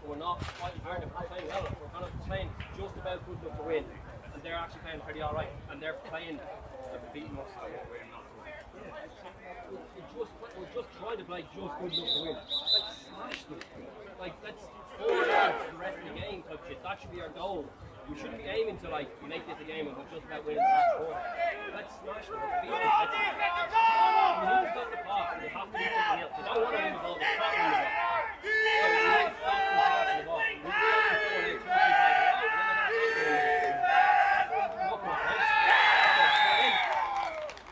but we're not fighting hard, we're not playing well. We're kind of playing just about good enough to win. And they're actually playing pretty alright. And they're playing, they're beating us. We're just trying to play just good enough to win. Let's smash them. Like, let's score the rest of the game type shit. That should be our goal. We shouldn't be aiming to like make this a game and we're just about winning the last quarter. Let's smash them. Let's beat them. We need to build the pass. We have to do something else. They don't want to win the ball. They can't win the ball. So we need to stop them passing the ball. We need to stop them throwing it 2 3 times out and then they're not taking it. That's what we're looking at, right?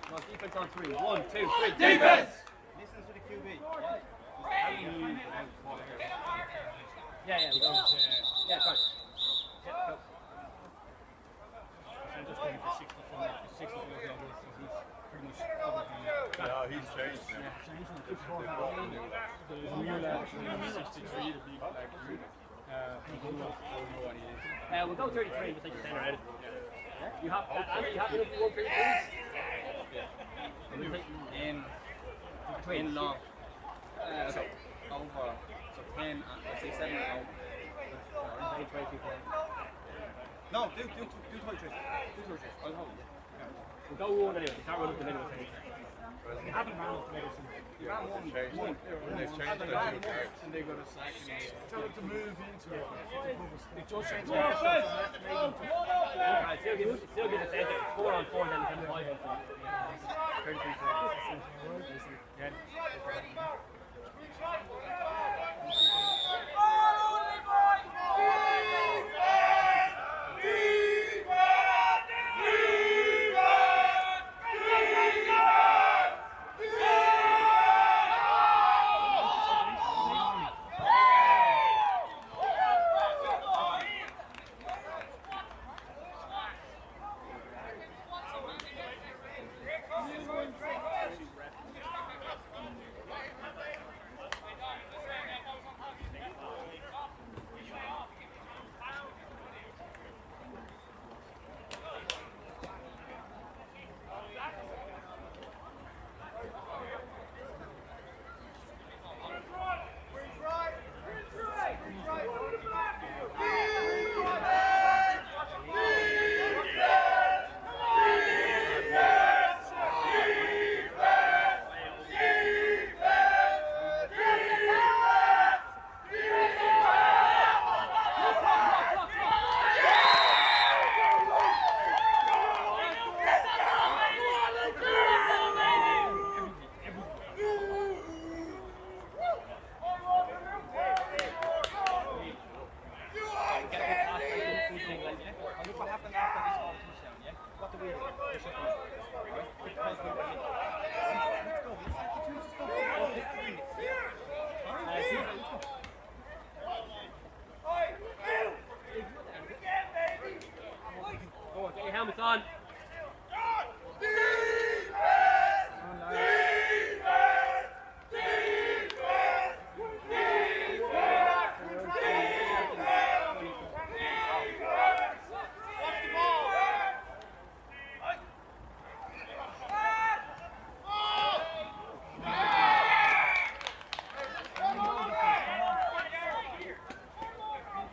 Come on, defense on 3. 1, 2, 3. Defense! Listen to the QB. Yeah, we go. Yeah, fine. Yeah, go. I'm just going for 64 games, so he's pretty much covered him. Yeah, he's changed now. Yeah, changed him. There's a new lad, 63, the big like you. He don't know what he is. We'll go 33, just take the center out of it. You have, Andy, you have enough for 1 3 In long. So over. So 10, I say 7 over. No, do 23. I'll hold it. We'll go 1 anyway, you can't run up the middle. You haven't run off the middle since. You ran one. They've changed it. And they got a sack and tell them to move into it. They just changed it. Still give the center 4 on 4 then 5 on 4. 33 Yeah. Helmets on.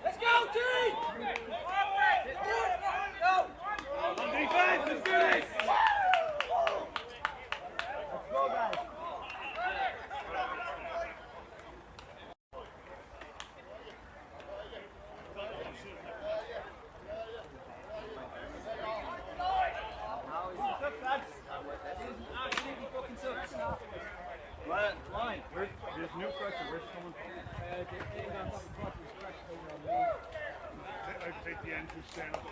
Let's go, team! There's new pressure. Where's coming from? I'd take the end to stand up.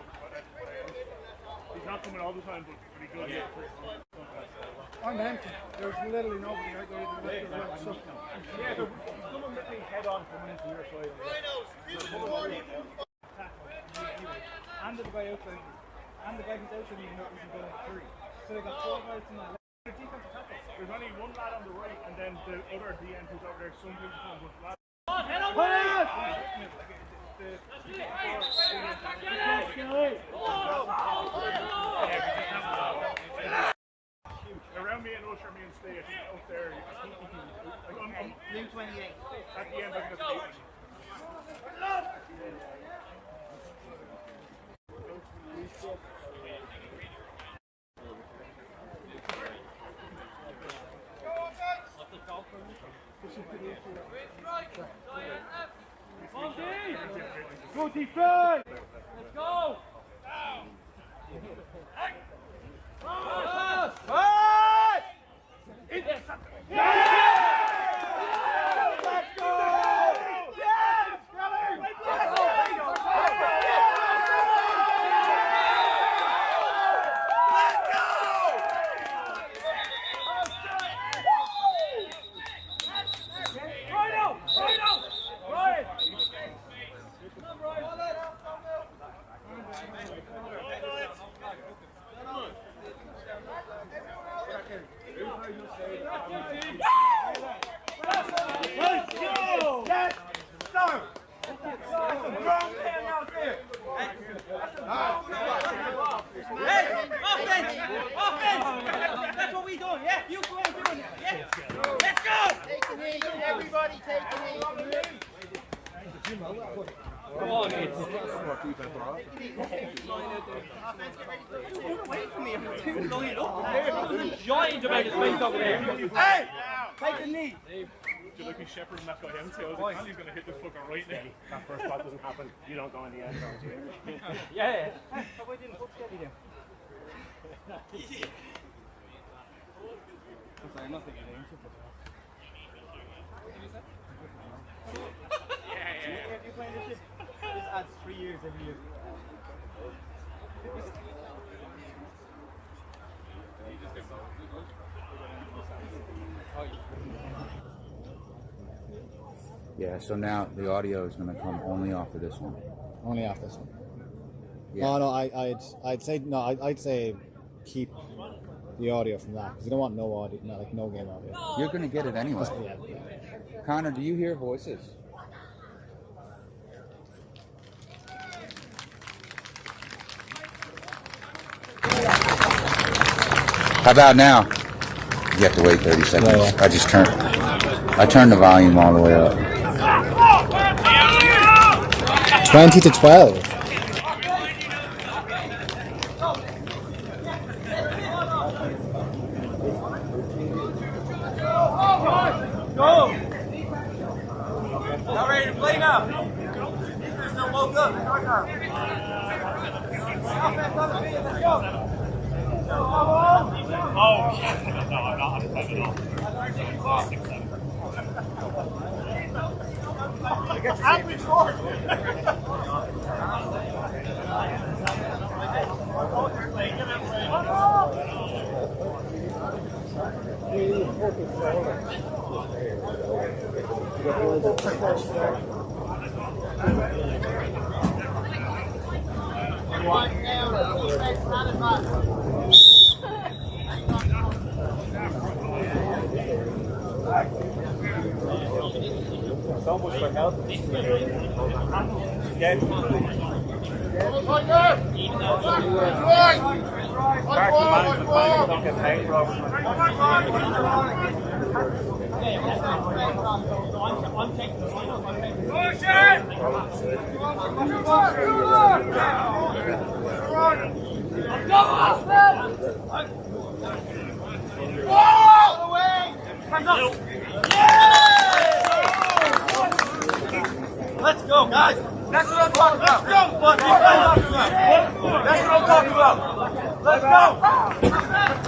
He's not coming all the time, but pretty good. Yeah. I'm empty. There's literally nobody out there. Yeah, someone literally head on coming into your side. Rhinos, And the guy outside. And the guy who's outside even though he's going 3. So they got 4 guys in that. There's only one lad on the right, and then the other DN who's over there. Some people come with lad. Head on, Around me and Usher, me and Stay, I think up there, like, Blue 28. at the end, I think that's 8. Go defense! Let's go! Come on, it's away from me. I'm too lined up there. There's a giant amount of space over there. Hey! Take the knee. You're looking Shepherd and that guy empty. I was like, Andy's going to hit this fucker right now. That first shot doesn't happen. You don't go in the end zone, do you? Yeah. How about I didn't hook steady there? I'm not thinking anything. If you play this shit, this adds 3 years every year. Yeah, so now the audio is going to come only off of this one. Only off this one. Yeah. Oh no, I'd say keep the audio from that because you don't want no audio, no game audio. You're going to get it anyway. Yeah. Connor, do you hear voices? How about now? You have to wait 30 seconds. Yeah. I turned the volume all the way up. 20-12. Go! Not ready to play now. Defense still woke up. Let's go. Oh, yeah. No, I'm not on time at all. 6, 7. Happy score. So much for help. Don't get paid for Let's go, guys. That's what I'm talking about. Let's go. That's what I'm talking about. Let's go. Defense!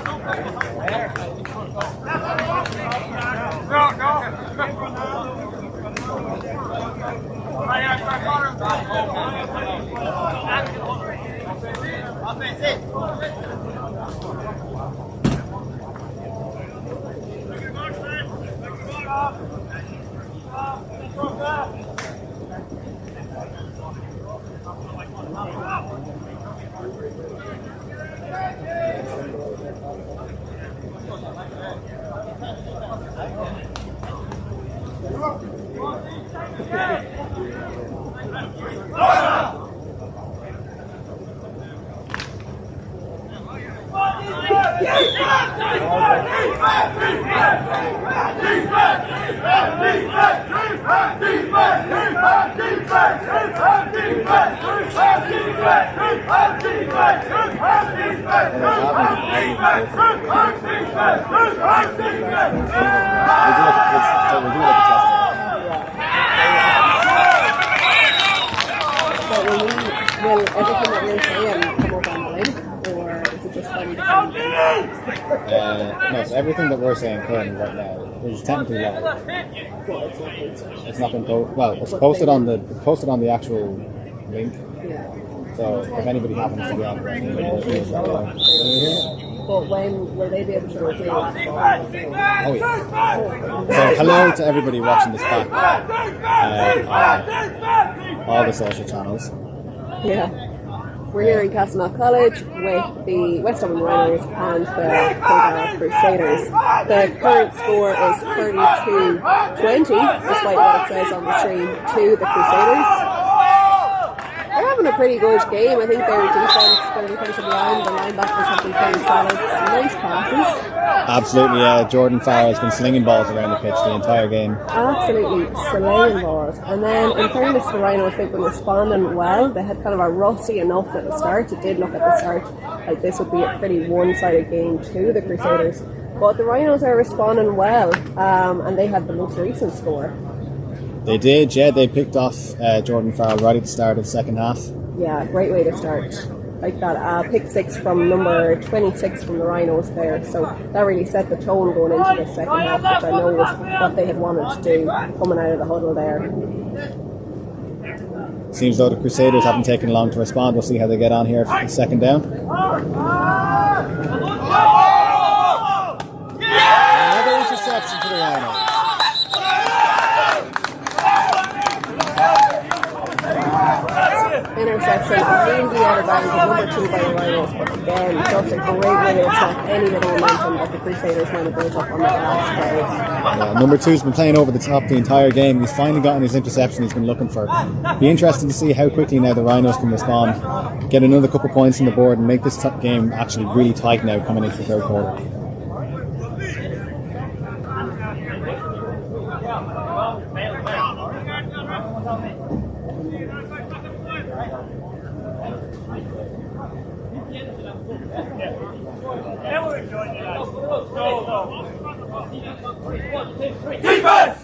Will everything that you're saying come up on the link, or is it just funny? No, so everything that we're saying currently right now is technically live. It's not been it's posted on the actual link. Yeah. So if anybody happens to be on it, But when will they be able to review it? oh yeah. So hello to everybody watching this back on all the social channels. Yeah. We're here in Castleknock College with the West Dublin Rhinos and the Dara Crusaders. The current score is 32-20, despite what it says on the stream, to the Crusaders. They're having a pretty good game. I think their defensive line, the linebackers have been pretty solid. Some nice passes. Absolutely, yeah. Jordan Farrell has been slinging balls around the pitch the entire game. Absolutely slaying balls. And then, in fairness to the Rhinos, they've been responding well. They had kind of a rusty enough at the start. It did look at the start like this would be a pretty one-sided game to the Crusaders. But the Rhinos are responding well, and they had the most recent score. They did, yeah. They picked off Jordan Farrell right at the start of the second half. Yeah, great way to start. Like that pick 6 from number 26 from the Rhinos there. So that really set the tone going into the second half, which I know was what they had wanted to do coming out of the huddle there. Seems though the Crusaders haven't taken long to respond. We'll see how they get on here for the second down. Another interception for the Rhinos. Interception immediately out of bounds at number 2 by the Rhinos, but again, just a great way to stop any little momentum that the Crusaders might have built up on the last play. Yeah, number 2's been playing over the top the entire game. He's finally gotten his interception he's been looking for. Be interesting to see how quickly now the Rhinos can respond, get another couple points on the board, and make this game actually really tight now coming into the third quarter. Defense!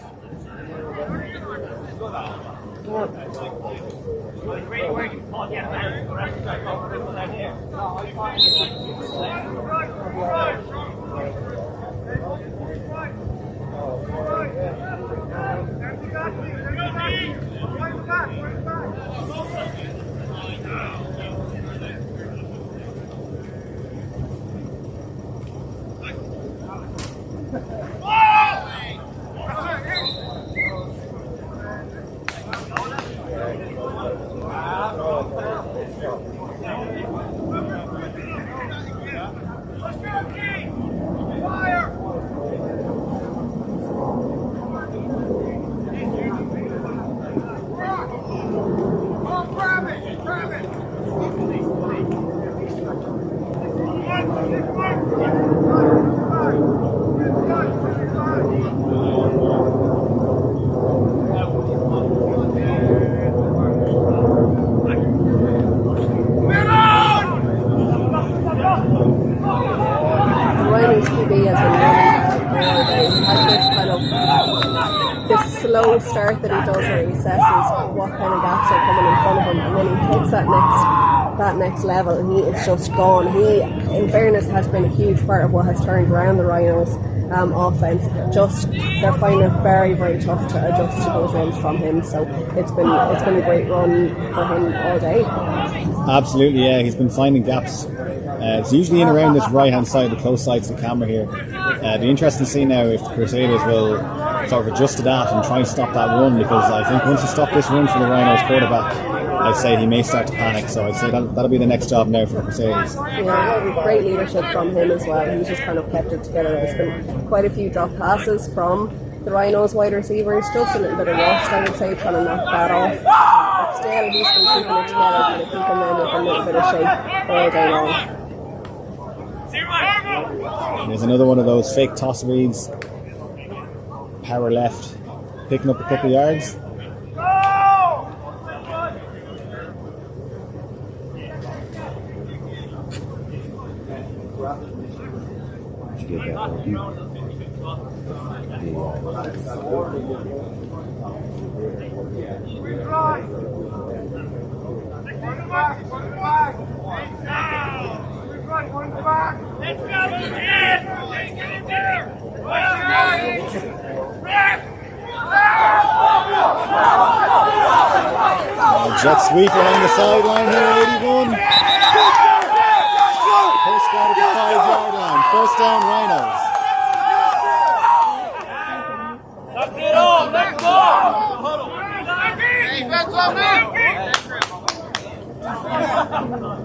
Start that he does where he assesses what kind of gaps are coming in front of him, and then he hits that next level and he is just gone. He, in fairness, has been a huge part of what has turned around the Rhinos offense. Just they're finding it very, very tough to adjust to those runs from him, so it's been a great run for him all day. Absolutely, yeah, he's been finding gaps. It's usually in around this right hand side, the close side to the camera here. It'll be interesting to see now if the Crusaders will sort of adjust to that and try and stop that run, because I think once you stop this run for the Rhinos quarterback, I'd say he may start to panic. So I'd say that'll be the next job now for the Crusaders. Yeah, great leadership from him as well. He's just kind of kept it together. There's been quite a few drop passes from the Rhinos wide receivers, just a little bit of rust, I would say, trying to knock that off. But still, he's been keeping it together, kind of keeping them with a little bit of shape all day long. There's another one of those fake toss reads. Power left. picking up a couple of yards. Did you get that? Jet sweep along the sideline here, 81. First down at the 5-yard line. First down, Rhinos. That's it all. Let's go. Defense on me.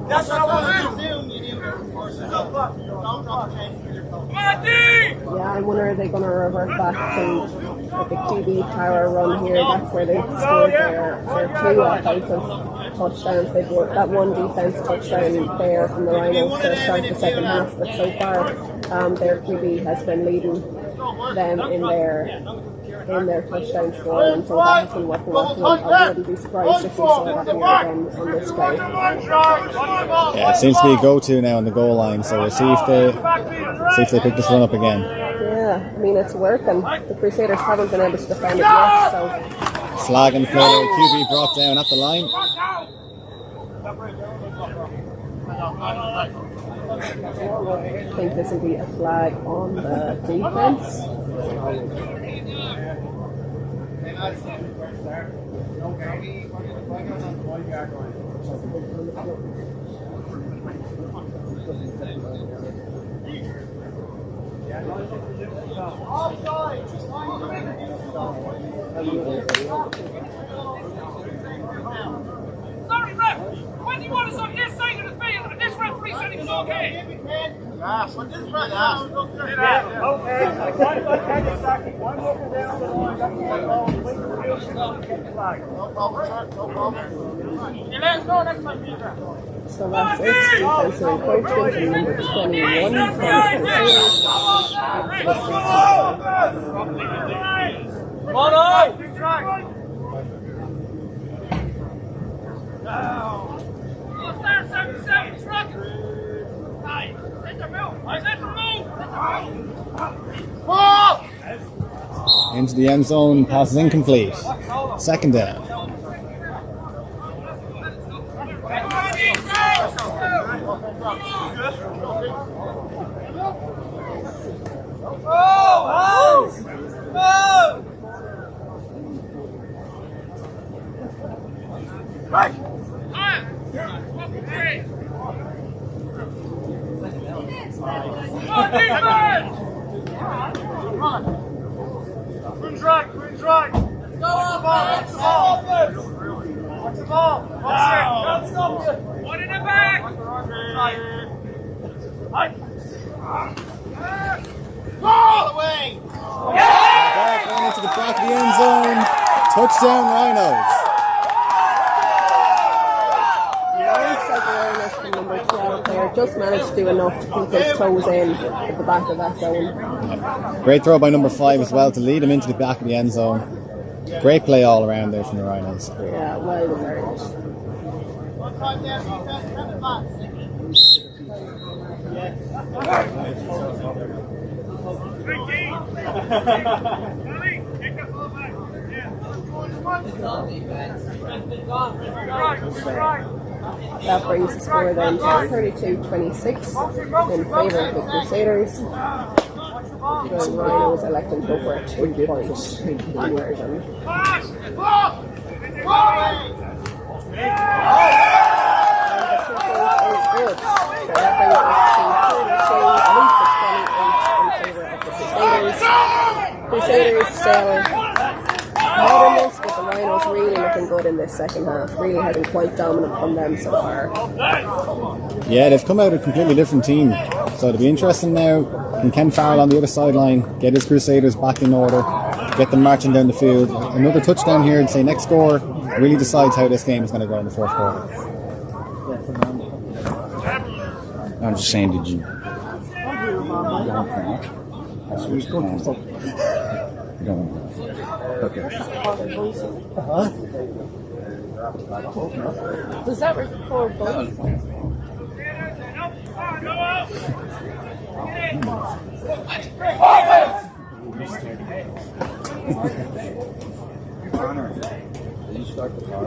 That's what I want to do. Yeah, I wonder are they going to revert back to like a QB power run here? That's where they scored their 2 offensive touchdowns. They got that 1 defense touchdown there from the Rhinos to start the second half, but so far their QB has been leading them in their touchdown score, and so that has been working well for them. I wouldn't be surprised if we saw that here again on this play. Yeah, it seems to be a go-to now on the goal line, so we'll see if they pick this one up again. Yeah, I mean it's working. The Crusaders haven't been able to defend it yet, so Flag and play, QB brought down at the line. I think this will be a flag on the defense. Sorry, ref. When you want us on this side of the field, and this referee said it was okay. Yeah, but this ref, okay. So that's it. Defensive encroachment and number 21 from the Crusaders. Come on, Into the end zone, pass is incomplete. Second down. Queen's right. Go on, watch the ball. Watch the ball. Watch it. One in the back. All the way. Ball going into the back of the end zone. Touchdown, Rhinos. Self-awareness from number 12 there. Just managed to do enough to keep his toes in at the back of that zone. Great throw by number 5 as well to lead him into the back of the end zone. Great play all around there from the Rhinos. Yeah, well deserved. That brings the score then to 32-26 in favour of the Crusaders. The Rhinos electing to go for a 2-point conversion. Is good. So that brings us to 32, at least 28 in favour of the Crusaders. Crusaders still ahead in this, but the Rhinos really looking good in this second half. Really having quite dominant from them so far. Yeah, they've come out a completely different team. So it'll be interesting now. Can Ken Farrell on the other sideline get his Crusaders back in order, get them marching down the field? Another touchdown here and say next score really decides how this game is going to go in the fourth quarter. I'm just saying, did you? You don't want Does that record both? Connor, did you start the car?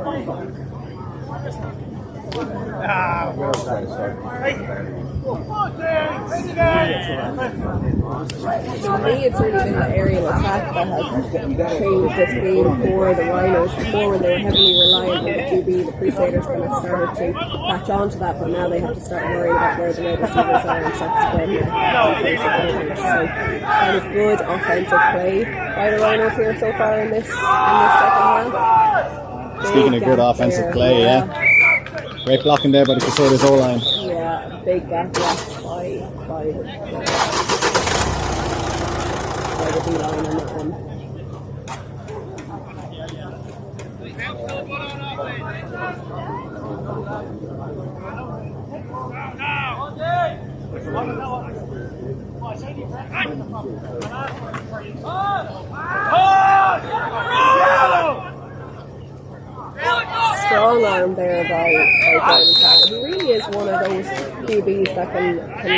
We'll try to start the For me, it's really been the aerial attack that has changed this game for the Rhinos. Before, when they were heavily reliant on the QB, the Crusaders kind of started to catch on to that, but now they have to start worrying about where the wide receivers are and start spreading their defensive coverage. So it's kind of good offensive play by the Rhinos here so far in this second half. Speaking of good offensive play, yeah. Great blocking there by the Crusaders O-line. Yeah, big gap left by the D-line on that one. Strong arm there by Jordan Carter. He really is one of those QBs that can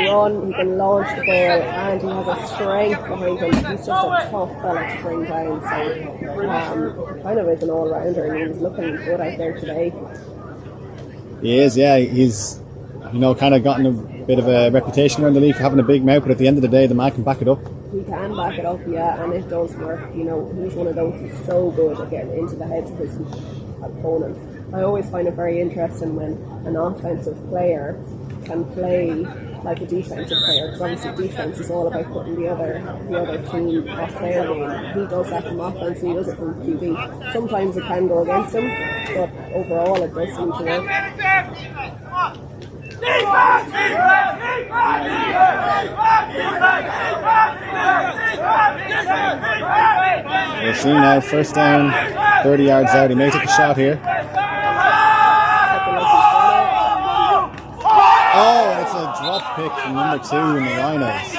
run, he can launch the ball, and he has a strength behind him. He's just a tough fella to bring down, so kind of is an all-rounder, and he was looking good out there today. He is, yeah. He's, kind of gotten a bit of a reputation around the league for having a big mouth, but at the end of the day, the man can back it up. He can back it up, yeah, and it does work. He's one of those who's so good at getting into the heads of his opponents. I always find it very interesting when an offensive player can play like a defensive player, because obviously defense is all about putting the other team off their game. He does that from offense, and he does it from QB. Sometimes it can go against him, but overall it does seem to work. We'll see now, first down, 30 yards out. He may take a shot here. Oh, it's a drop pick from number 2 in the Rhinos.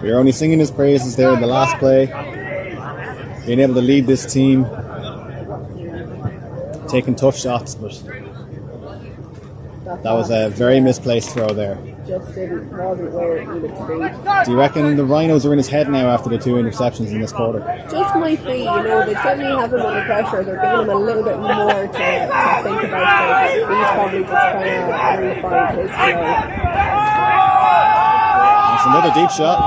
We were only singing his praises there in the last play. Being able to lead this team, taking tough shots, but that was a very misplaced throw there. Just wasn't where it needed to be. Do you reckon the Rhinos are in his head now after the 2 interceptions in this quarter? Just might be, they certainly have him under pressure. They're giving him a little bit more to think about, so he's probably just trying to refine his flow. That's another deep shot.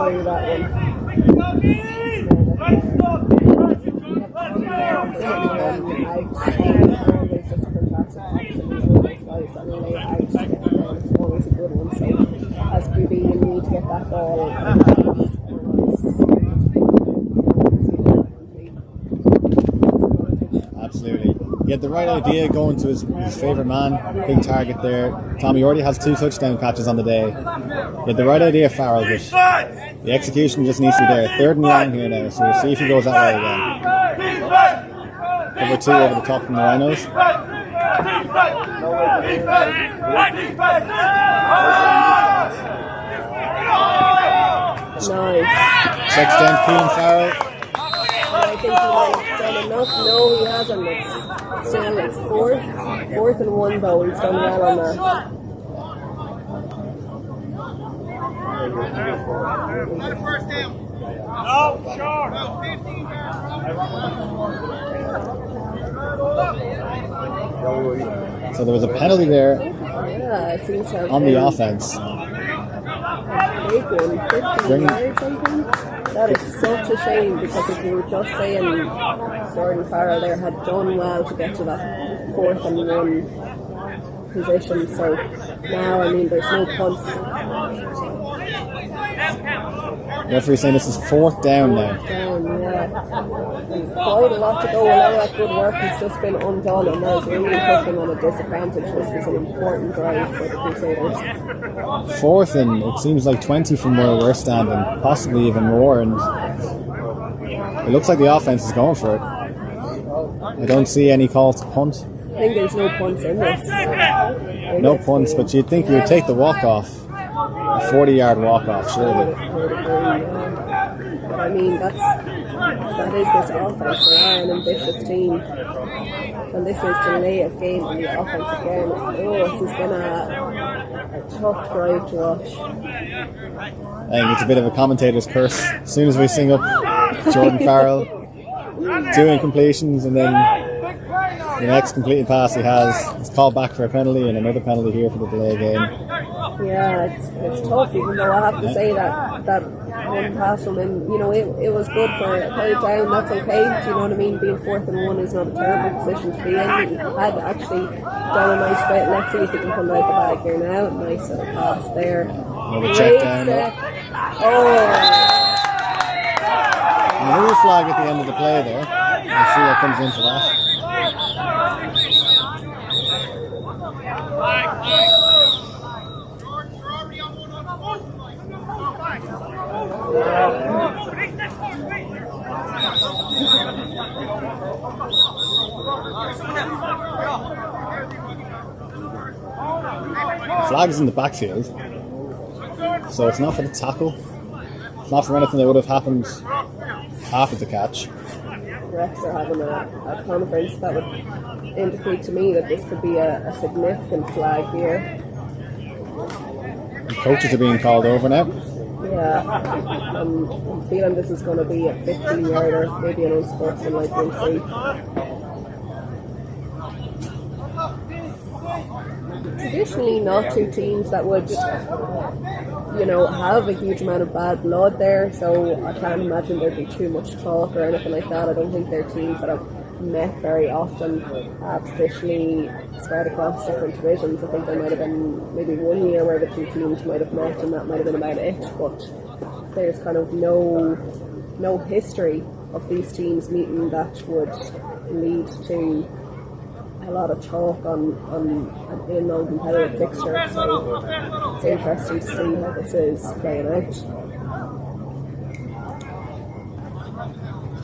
Through that one. It's always a good one, so as QB you need to get that ball. Absolutely. He had the right idea going to his favourite man, big target there. Tommy already has 2 touchdown catches on the day. He had the right idea, Farrell, but the execution just needs to be there. 3rd and long here now, so we'll see if he goes that way again. Number 2 over the top from the Rhinos. Nice. Checks down Keelan Farrell. I think he might have done enough. No, he hasn't. It's 4th and 1 though. He's done well on that. So there was a penalty there Yeah, it seems to have on been the offense. a big one, 15 yards something. That is such a shame, because if you were just saying Jordan Farrell there had done well to get to that 4th and 1 position, so now, there's no punts. Referee saying this is 4th down now. Down, yeah. Quite a lot to go. All that good work has just been undone, and now it's really put them on a disadvantage. This was an important drive for the Crusaders. 4th and it seems like 20 from where we're standing, possibly even more, and it looks like the offense is going for it. I don't see any call to punt. I think there's no punts in this. No punts, but you'd think you would take the walk-off. A 40-yard walk-off, surely. I would agree, yeah. But I mean, that is this offense. They are an ambitious team. And this is delay of game on the offense again. Oh, this has been a tough drive to watch. I think it's a bit of a commentator's curse. As soon as we sing up Jordan Farrell doing completions, and then the next completed pass he has is called back for a penalty, and another penalty here for the delay game. Yeah, it's tough, even though I have to say that one pass from him, you know, it was good for a third down. That's okay. Do you know what I mean? Being 4th and 1 is not a terrible position to be in. He had actually done a nice bit. Let's see if he can come out the bag here now. Nice little pass there. Another check down. Another flag at the end of the play there. We'll see what comes in for that. The flag's in the backfield, so it's not for the tackle. It's not for anything that would have happened after the catch. Refs are having a conference that would indicate to me that this could be a significant flag here. The coaches are being called over now. Yeah, I'm feeling this is going to be a 15-yarder, maybe an unsportsmanlike NC. Traditionally, not two teams that would, you know, have a huge amount of bad blood there, so I can't imagine there'd be too much talk or anything like that. I don't think they're teams that have met very often, traditionally spread across different divisions. I think there might have been maybe one year where the two teams might have met, and that might have been about it, but there's kind of no history of these teams meeting that would lead to a lot of talk on a non-competitive fixture, so it's interesting to see how this is playing out.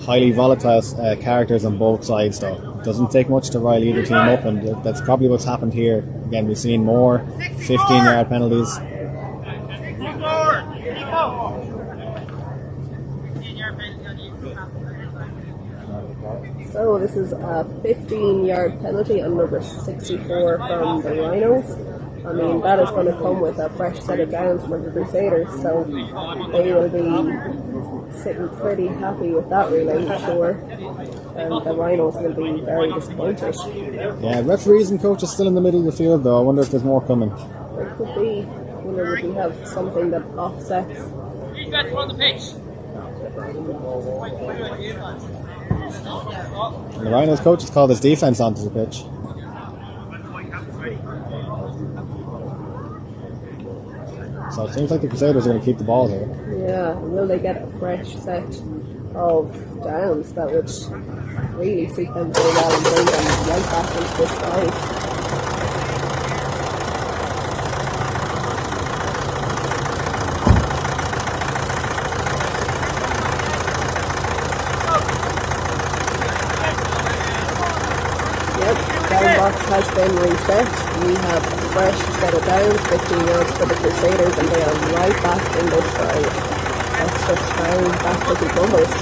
Highly volatile characters on both sides, though. It doesn't take much to rile either team up, and that's probably what's happened here. Again, we've seen more 15-yard penalties. So this is a 15-yard penalty on number 64 from the Rhinos. I mean, that is going to come with a fresh set of downs from the Crusaders, so they will be sitting pretty happy with that, really, I'm sure. And the Rhinos will be very disappointed. Yeah, referees and coaches still in the middle of the field, though. I wonder if there's more coming. There could be. I wonder if we have something that offsets. You guys on the pitch. And the Rhinos coach has called his defense onto the pitch. So it seems like the Crusaders are going to keep the ball here. Yeah, will they get a fresh set of downs that would really suit them very well and bring them right back into this fight? Has been reset. We have a fresh set of downs, 15 yards for the Crusaders, and they are right back in this drive. Let's just round back to the Gunners.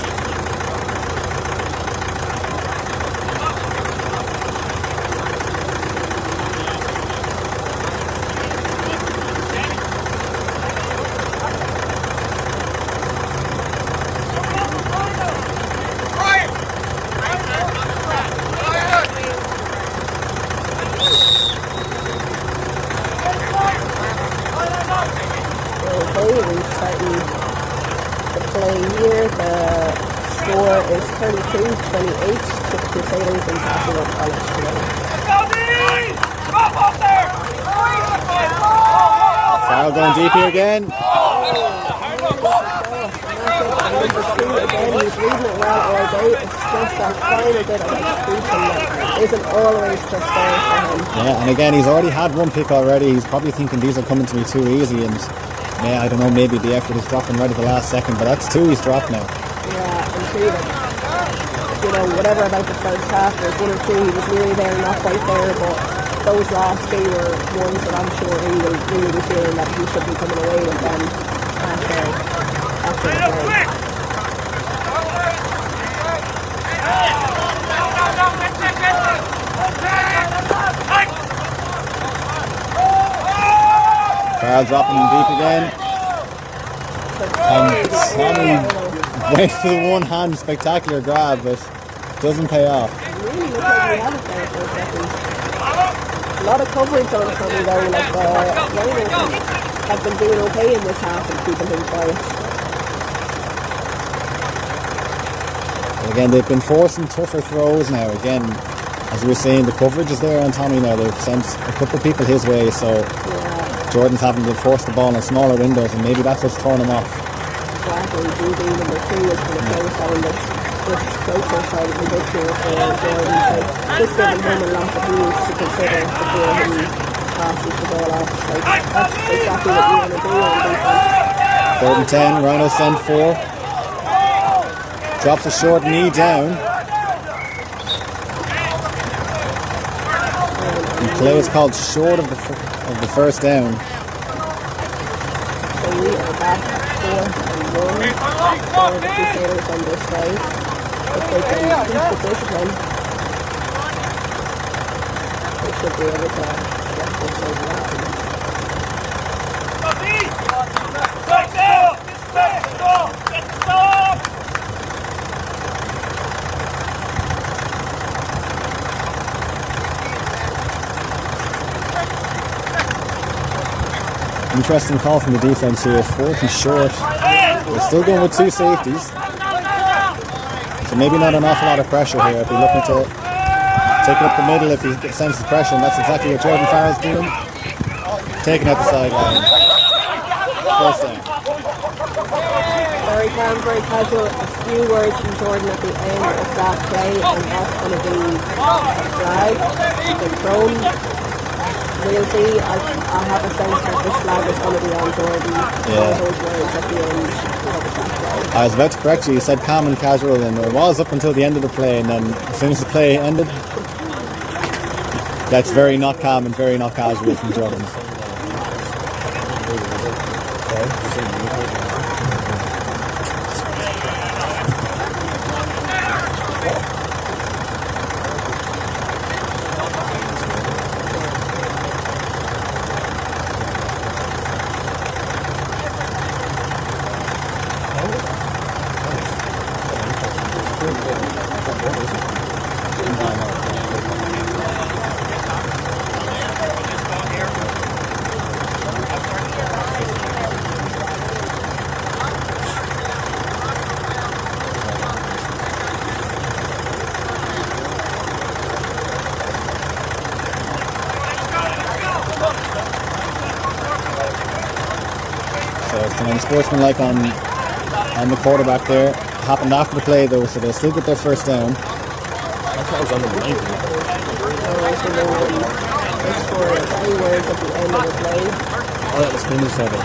Going deep here again. He's reading it well all day. It's just that final bit of execution that isn't always just there for him. Yeah, and again, he's already had one pick already. He's probably thinking these are coming to me too easy, and yeah, I don't know, maybe the effort is dropping right at the last second, but that's two he's dropped now. Yeah, I'm sure that you know, whatever about the first half, there's one or two he was nearly there, not quite there, but those last two were ones that I'm sure he will really be feeling that he should be coming away with them after the play. Carl dropping him deep again. And Tommy went for the one hand spectacular grab, but doesn't pay off. Really looked like he had it there for a second. A lot of coverage on Tommy though, like Rhinos have been doing okay in this half and keeping him quiet. And again, they've been forcing tougher throws now. Again, as we were saying, the coverage is there on Tommy now. They've sent a couple of people his way, so Jordan's having to force the ball in smaller windows, and maybe that's what's throwing him off. Exactly. DB number 2 is going to close down this closer side of the picture for Jordan. So just giving him a lot of rules to consider before he passes the ball off. So that's exactly what you want to do on defense. 3rd and 10, Rhino sent 4. Drops a short knee down. The play is called short of the first down. So we are back at 4-1 for the Crusaders on this drive. If they can keep the discipline, they should be able to get this over that. Interesting call from the defense here. 4th and short. They're still going with 2 safeties. So maybe not an awful lot of pressure here. If he's looking to take it up the middle if he senses pressure, and that's exactly what Jordan Farrell's doing. Taking out the sideline. First down. Very calm, very casual. A few words from Jordan at the end of that play, and that's going to be a flag. The thrown. We'll see. I have a sense that this flag is going to be on Jordan. All those words at the end of that play. I was about to correct you. You said calm and casual, and it was up until the end of the play, and then as soon as the play ended, that's very not calm and very not casual from Jordan. Sportsmanlike on the quarterback there. Happened after the play though, so they'll still get their first down. I thought it was on the 90. Oh, that was Clinton said it.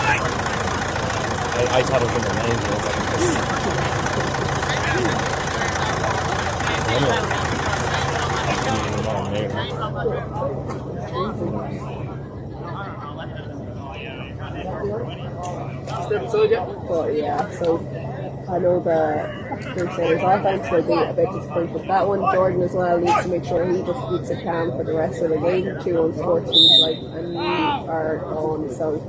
I thought it was on the 90. But yeah, so I know the Crusaders offense will be a bit disappointed with that one. Jordan as well needs to make sure he just keeps it calm for the rest of the game. 2 unsportsmanlike and you are gone, so he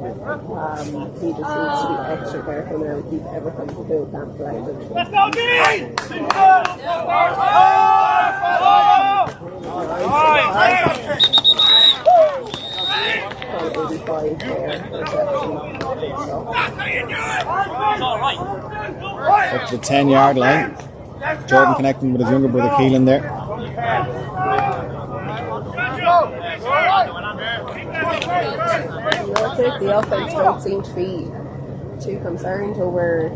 just needs to be extra careful now and keep everything to do camp collected. Let's go, D! Up to the 10-yard line. Jordan connecting with his younger brother Keelan there. That's it. The offense don't seem to be too concerned over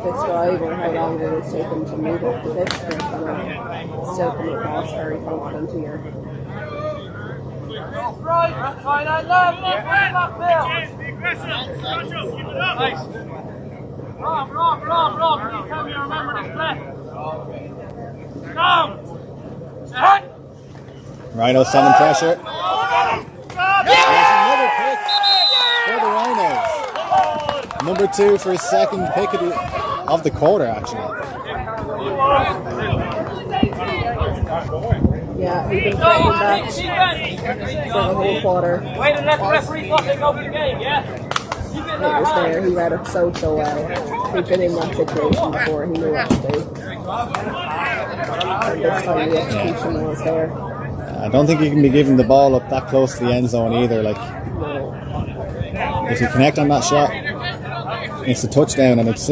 this drive or how long it has taken to move up the pitch. They're still coming across very confident here. Right, try that left, Rob, please help me remember this play. Rhinos sending pressure. There's another pick for the Rhinos. Number 2 for his second pick of the quarter, actually. Yeah, he's been threatening that for the whole quarter. Wait and let the referee watch it go for the game, yeah? It was there, he read it so well. He'd been in that situation before, he knew what to do. And this time the execution was there. I don't think you can be giving the ball up that close to the end zone either. Like, if you connect on that shot, it's a touchdown, and it's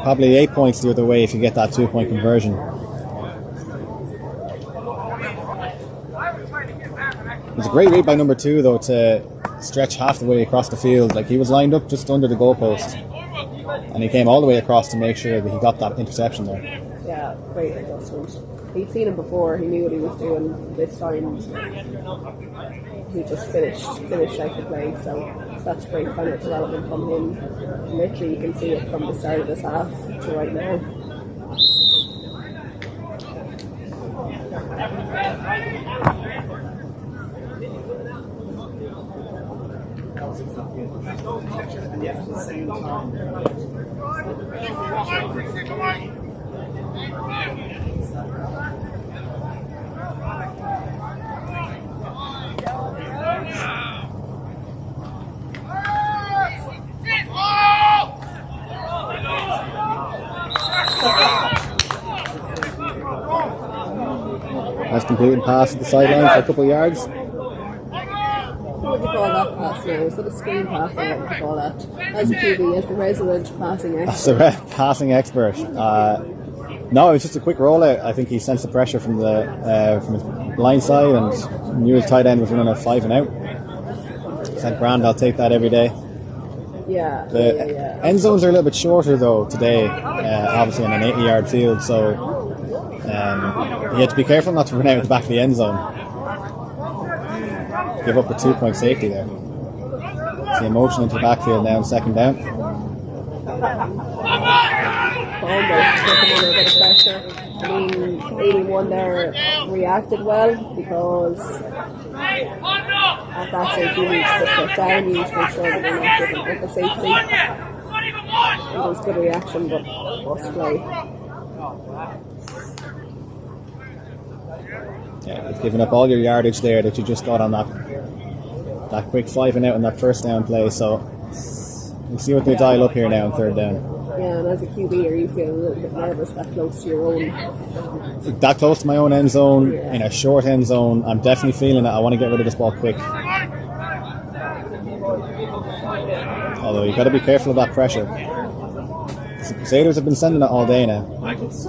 probably 8 points the other way if you get that 2-point conversion. It was a great read by number 2 though to stretch half the way across the field. Like, he was lined up just under the goalpost, and he came all the way across to make sure that he got that interception there. Yeah, great adjustment. He'd seen him before, he knew what he was doing. This time he just finished out the play, so that's great kind of development from him. Literally you can see it from the start of this half to right now. Nice completed pass at the sideline for a couple of yards. What would you call that pass now? Is it a screen pass or what would you call that? As a QB, as the resident passing expert. As the passing expert. No, it was just a quick rollout. I think he sensed the pressure from his blind side and knew his tight end was running a 5 and out. He said, grand, I'll take that every day. Yeah. The end zones are a little bit shorter though today, obviously on an 80-yard field, so you have to be careful not to run out at the back of the end zone. Give up a 2-point safety there. See a motion into the backfield now, second down. Almost took him under a bit of pressure. I mean, 81 there reacted well because at that stage you need to just get down, you need to make sure that you're not giving up a safety. It was good reaction, but lost play. Yeah, you've given up all your yardage there that you just got on that quick 5 and out on that first down play, so we'll see what they dial up here now on third down. Yeah, and as a QB, are you feeling a little bit nervous that close to your own? That close to my own end zone, in a short end zone, I'm definitely feeling that I want to get rid of this ball quick. Although you've got to be careful of that pressure. The Crusaders have been sending it all day now. He's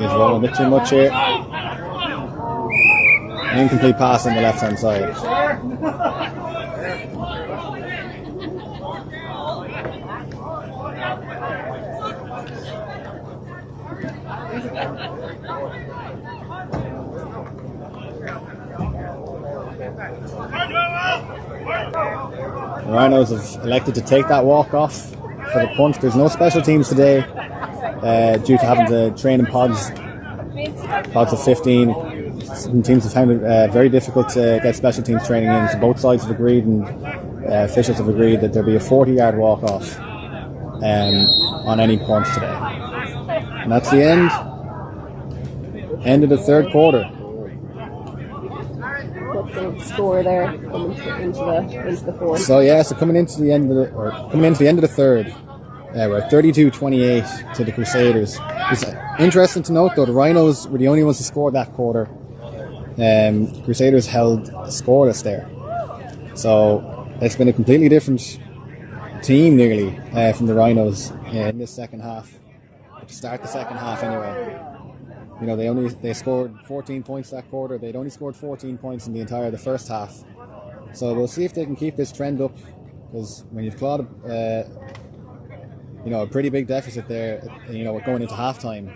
rolling a bit too much here. An incomplete pass on the left hand side. The Rhinos have elected to take that walk off for the punt. There's no special teams today due to having to train in pods of 15. Some teams have found it very difficult to get special teams training in, so both sides have agreed, and officials have agreed that there'll be a 40-yard walk off on any punt today. And that's the end of the third quarter. What's the score there coming into the fourth? So coming into the end of the third, we're 32-28 to the Crusaders. It's interesting to note though, the Rhinos were the only ones to score that quarter. Crusaders held scoreless there. So it's been a completely different team nearly from the Rhinos in this second half. To start the second half anyway. You know, they scored 14 points that quarter. They'd only scored 14 points in the entire of the first half. So we'll see if they can keep this trend up, because when you've clawed a pretty big deficit there, going into halftime,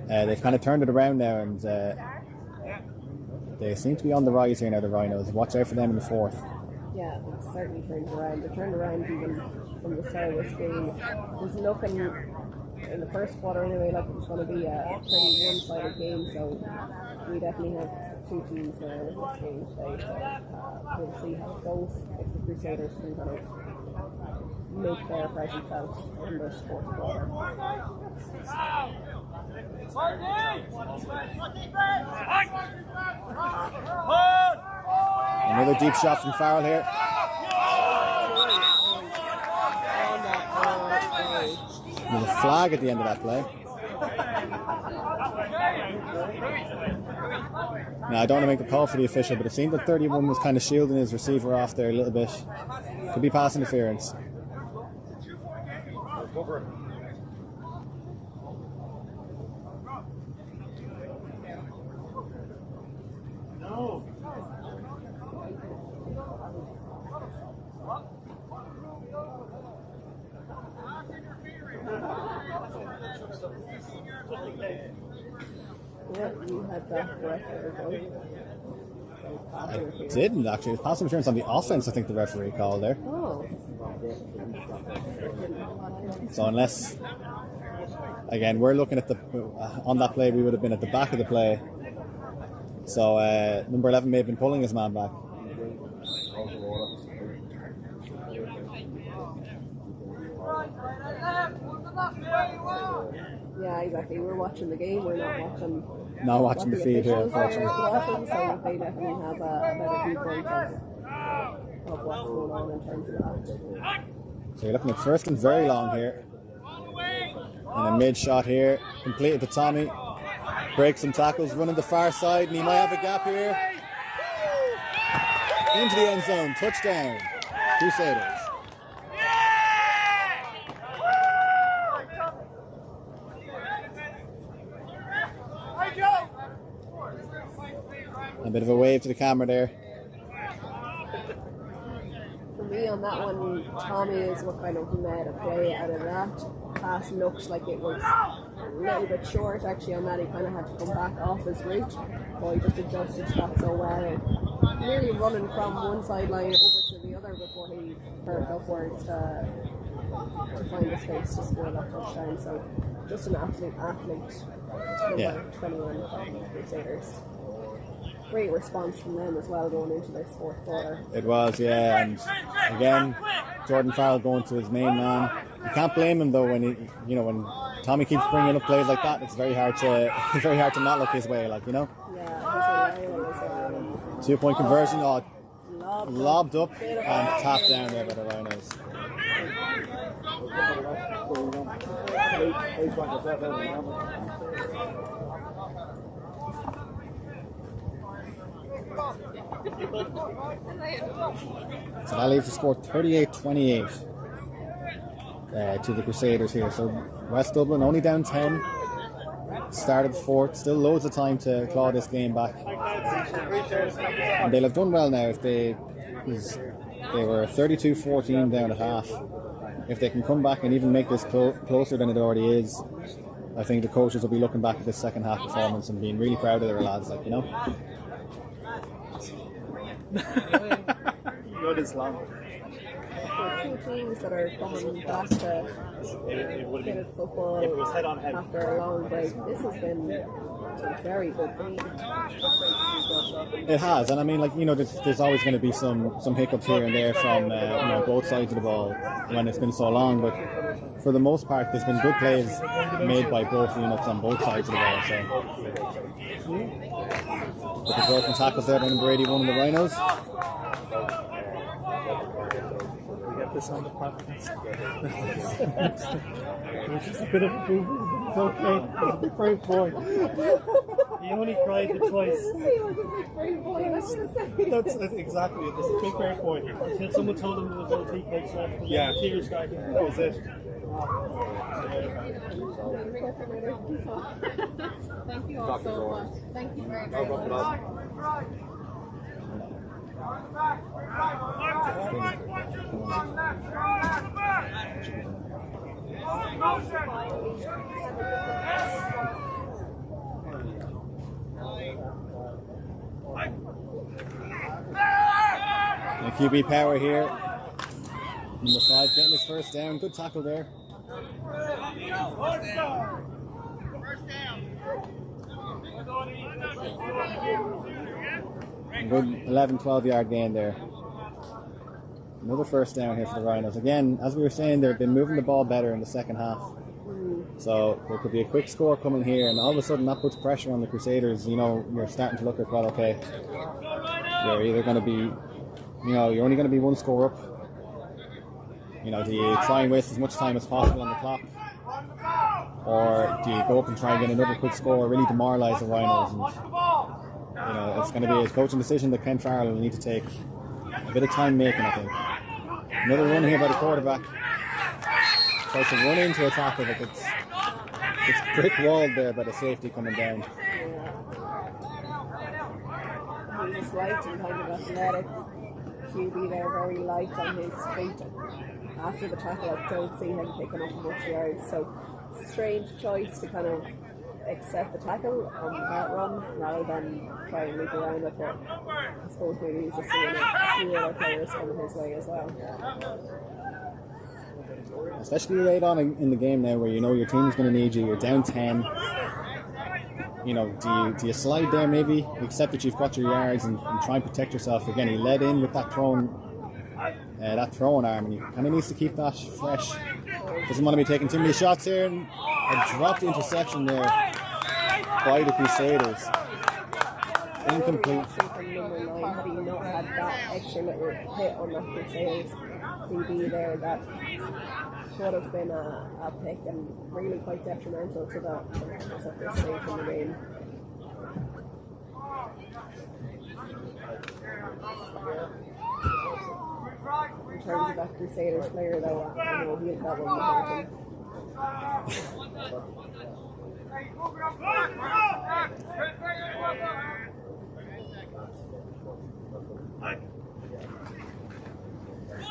they've kind of turned it around now, and they seem to be on the rise here now, the Rhinos. Watch out for them in the fourth. Yeah, they've certainly turned around. They turned around even from the start of this game. There's looking in the first quarter anyway, like it was going to be a pretty one-sided game, so we definitely have two teams now in this game today, so we'll see how it goes if the Crusaders can kind of make their presence felt in this fourth quarter. Another deep shot from Farrell here. There's a flag at the end of that play. Now, I don't want to make the call for the official, but it seemed that 31 was kind of shielding his receiver off there a little bit. Could be pass interference. No. Yeah, you had that correct. I didn't actually. It was pass interference on the offense, I think the referee called there. Oh. So unless, again, we're looking at the, on that play we would have been at the back of the play. So number 11 may have been pulling his man back. Yeah, exactly. We're watching the game. We're not watching the feed here, unfortunately. Watching, so they definitely have a better viewpoint of what's going on in terms of that. So you're looking at first and very long here. And a mid shot here, completed to Tommy. Breaks some tackles, running the far side, and he might have a gap here. Into the end zone, touchdown, Crusaders. A bit of a wave to the camera there. For me on that one, Tommy is what kind of made a play out of that. Pass looked like it was a little bit short actually on that. He kind of had to come back off his reach, but he just adjusted that so well. Nearly running from one sideline over to the other before he curved upwards to find the space to score that touchdown. So just an absolute athlete, number 21 from the Crusaders. Great response from them as well going into this fourth quarter. It was, yeah, and again, Jordan Farrell going to his main man. You can't blame him though when when Tommy keeps bringing up plays like that. It's very hard to not look his way, like Yeah, he's a 2-point conversion, lobbed up and tapped down there by the Rhinos. So that leaves the score 38-28 to the Crusaders here. So West Dublin only down 10. Start of the fourth. Still loads of time to claw this game back. And they'll have done well now if they were 32-14 down at half. If they can come back and even make this closer than it already is, I think the coaches will be looking back at this second half performance and being really proud of their lads, like, Not as long. For two teams that are coming back to Gaelic football after a long break, this has been a very good game. It has, and I mean, there's always going to be some hiccups here and there from both sides of the ball when it's been so long, but for the most part, there's been good plays made by both units on both sides of the ball. So, with the broken tackles there by number 81 of the Rhinos. This on the podcast. Which is a bit of a boo. It's okay. It's a big brave boy. He only cried it twice. He was a big brave boy, I was going to say. That's exactly it. It's a big brave boy. Until someone told him there was no tea cakes left. Yeah. Tears started. That was it. Thank you all so much. Thank you very much. And QB power here. Number 5 getting his first down. Good tackle there. Good 11-12 yard gain there. Another first down here for the Rhinos. Again, as we were saying, they've been moving the ball better in the second half. So there could be a quick score coming here, and all of a sudden that puts pressure on the Crusaders. You know, you're starting to look at, well, okay, you're either going to be, you know, you're only going to be one score up. You know, do you try and waste as much time as possible on the clock? Or do you go up and try and get another quick score, really demoralise the Rhinos? And, you know, it's going to be a coaching decision that Ken Farrell will need to take a bit of time making, I think. Another run here by the quarterback. Tries to run into a tackle, but it's brick walled there by the safety coming down. He was light and kind of athletic. QB there, very light on his feet. After the tackle, I don't see him picking up much yards. So, strange choice to kind of accept the tackle on that run rather than try and loop around it. But I suppose maybe he's just seeing a few other players coming his way as well. Especially late on in the game now, where you know your team's going to need you. You're down 10. You know, do you slide there maybe? You accept that you've got your yards and try and protect yourself. Again, he led in with that throwing arm, and he kind of needs to keep that fresh. Doesn't want to be taking too many shots here. And a dropped interception there by the Crusaders. Incomplete. From number 9, had he not had that extra little hit on the Crusaders DB there, that would have been a pick and really quite detrimental to that at this stage in the game. In terms of that Crusaders player though, I know he had that one behind him.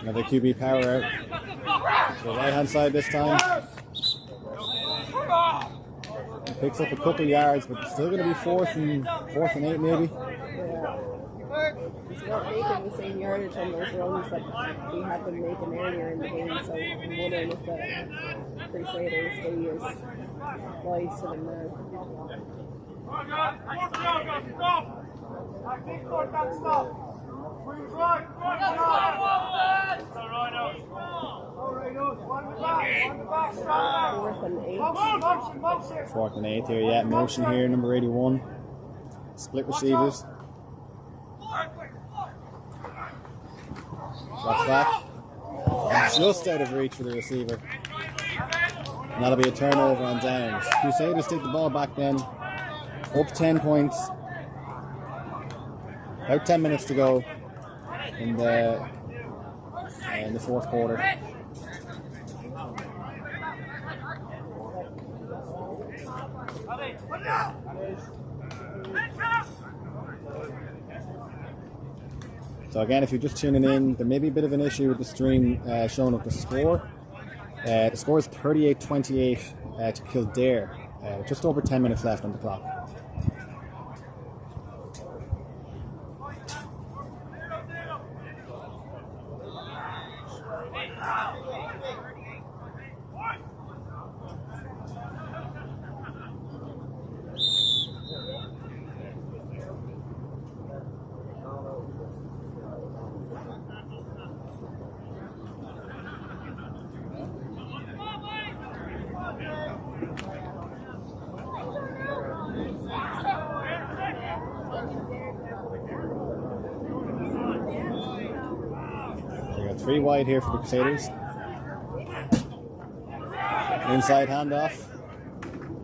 Another QB power out to the right hand side this time. He picks up a couple yards, but it's still going to be fourth and 8 maybe. Yeah. He's not making the same yardage on those runs that we had them making earlier in the game, so I'm wondering if the Crusaders do use wise to them now. Fourth and 8 here, yeah. Motion here, number 81. Split receivers. Drops back. Just out of reach for the receiver. And that'll be a turnover on downs. Crusaders take the ball back then. Up 10 points. About 10 minutes to go in the fourth quarter. So again, if you're just tuning in, there may be a bit of an issue with the stream showing up the score. The score is 38-28 to Kildare. Just over 10 minutes left on the clock. Three wide here for the Crusaders. Inside handoff.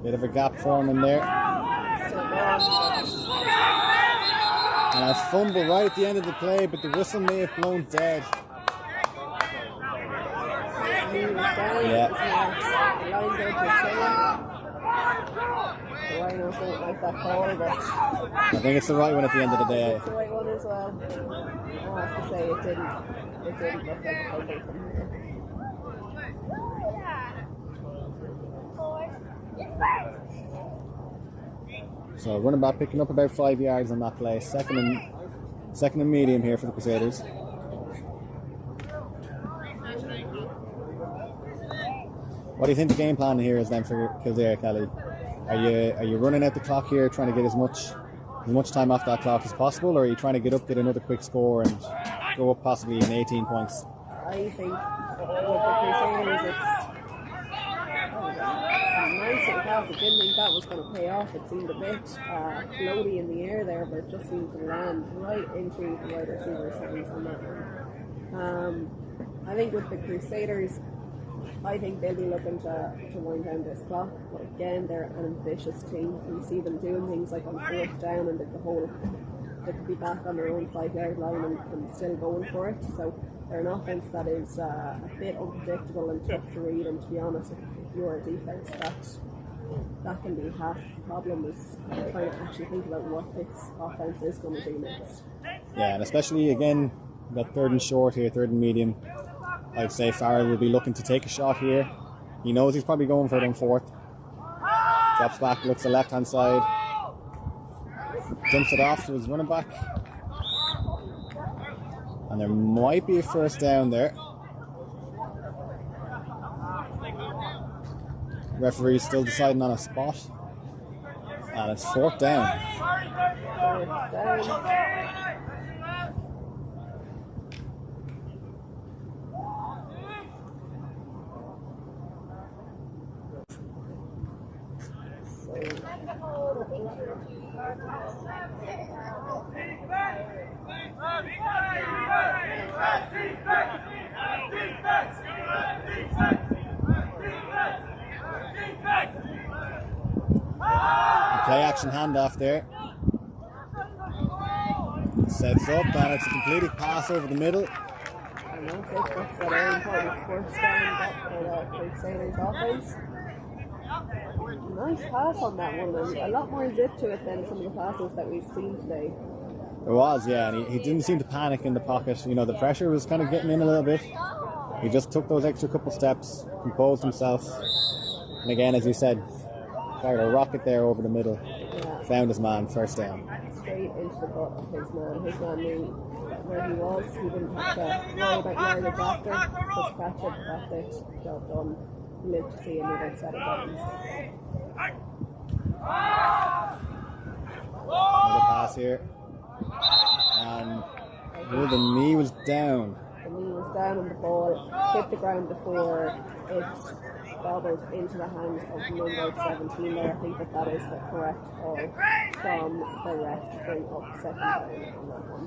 Bit of a gap forming there. And a fumble right at the end of the play, but the whistle may have blown dead. Yeah. The Rhinos don't like that call, but I think it's the right one at the end of the day. it's the right one as well. I have to say it didn't look like a fumble from here. So running back picking up about 5 yards on that play. Second and medium here for the Crusaders. What do you think the game plan here is then for Kildare, Kelly? Are you running out the clock here, trying to get as much time off that clock as possible, or are you trying to get another quick score and go up possibly in 18 points? I think with the Crusaders, it's nice and pass. I didn't think that was going to pay off. It seemed a bit floaty in the air there, but it just seemed to land right into the wide receiver's hands on that one. I think with the Crusaders, I think they'll be looking to wind down this clock. But again, they're an ambitious team. You see them doing things like on 4th down and they could be back on their own 5-yard line and still going for it. So they're an offense that is a bit unpredictable and tough to read. And to be honest, if you're a defense, that can be half the problem, is trying to actually think about what this offense is going to do next. Yeah, and especially again, that 3rd and short here, 3rd and medium. I'd say Farrell will be looking to take a shot here. He knows he's probably going for it on 4th. Drops back, looks to the left-hand side. Dumps it off to his running back. And there might be a first down there. Referee's still deciding on a spot. And it's 4th down. 4th down. Play action handoff there. Sets up and it's a completed pass over the middle. And that's it. That's that very important first down back for the Crusaders offense. Nice pass on that one, and a lot more zip to it than some of the passes that we've seen today. There was, yeah, and he didn't seem to panic in the pocket. You know, the pressure was kind of getting in a little bit. He just took those extra couple steps, composed himself, and again, as you said, fired a rocket there over the middle. Yeah. Found his man, first down. Straight into the butt of his man. His man knew where he was. He didn't have to worry about yardage after. Just catch it, that's it. Job done. Live to see another set of buttons. Another pass here. And the knee was down. The knee was down on the ball, hit the ground before it bobbled into the hands of number 17 there. I think that is the correct call from the ref to bring up 2nd down on that one.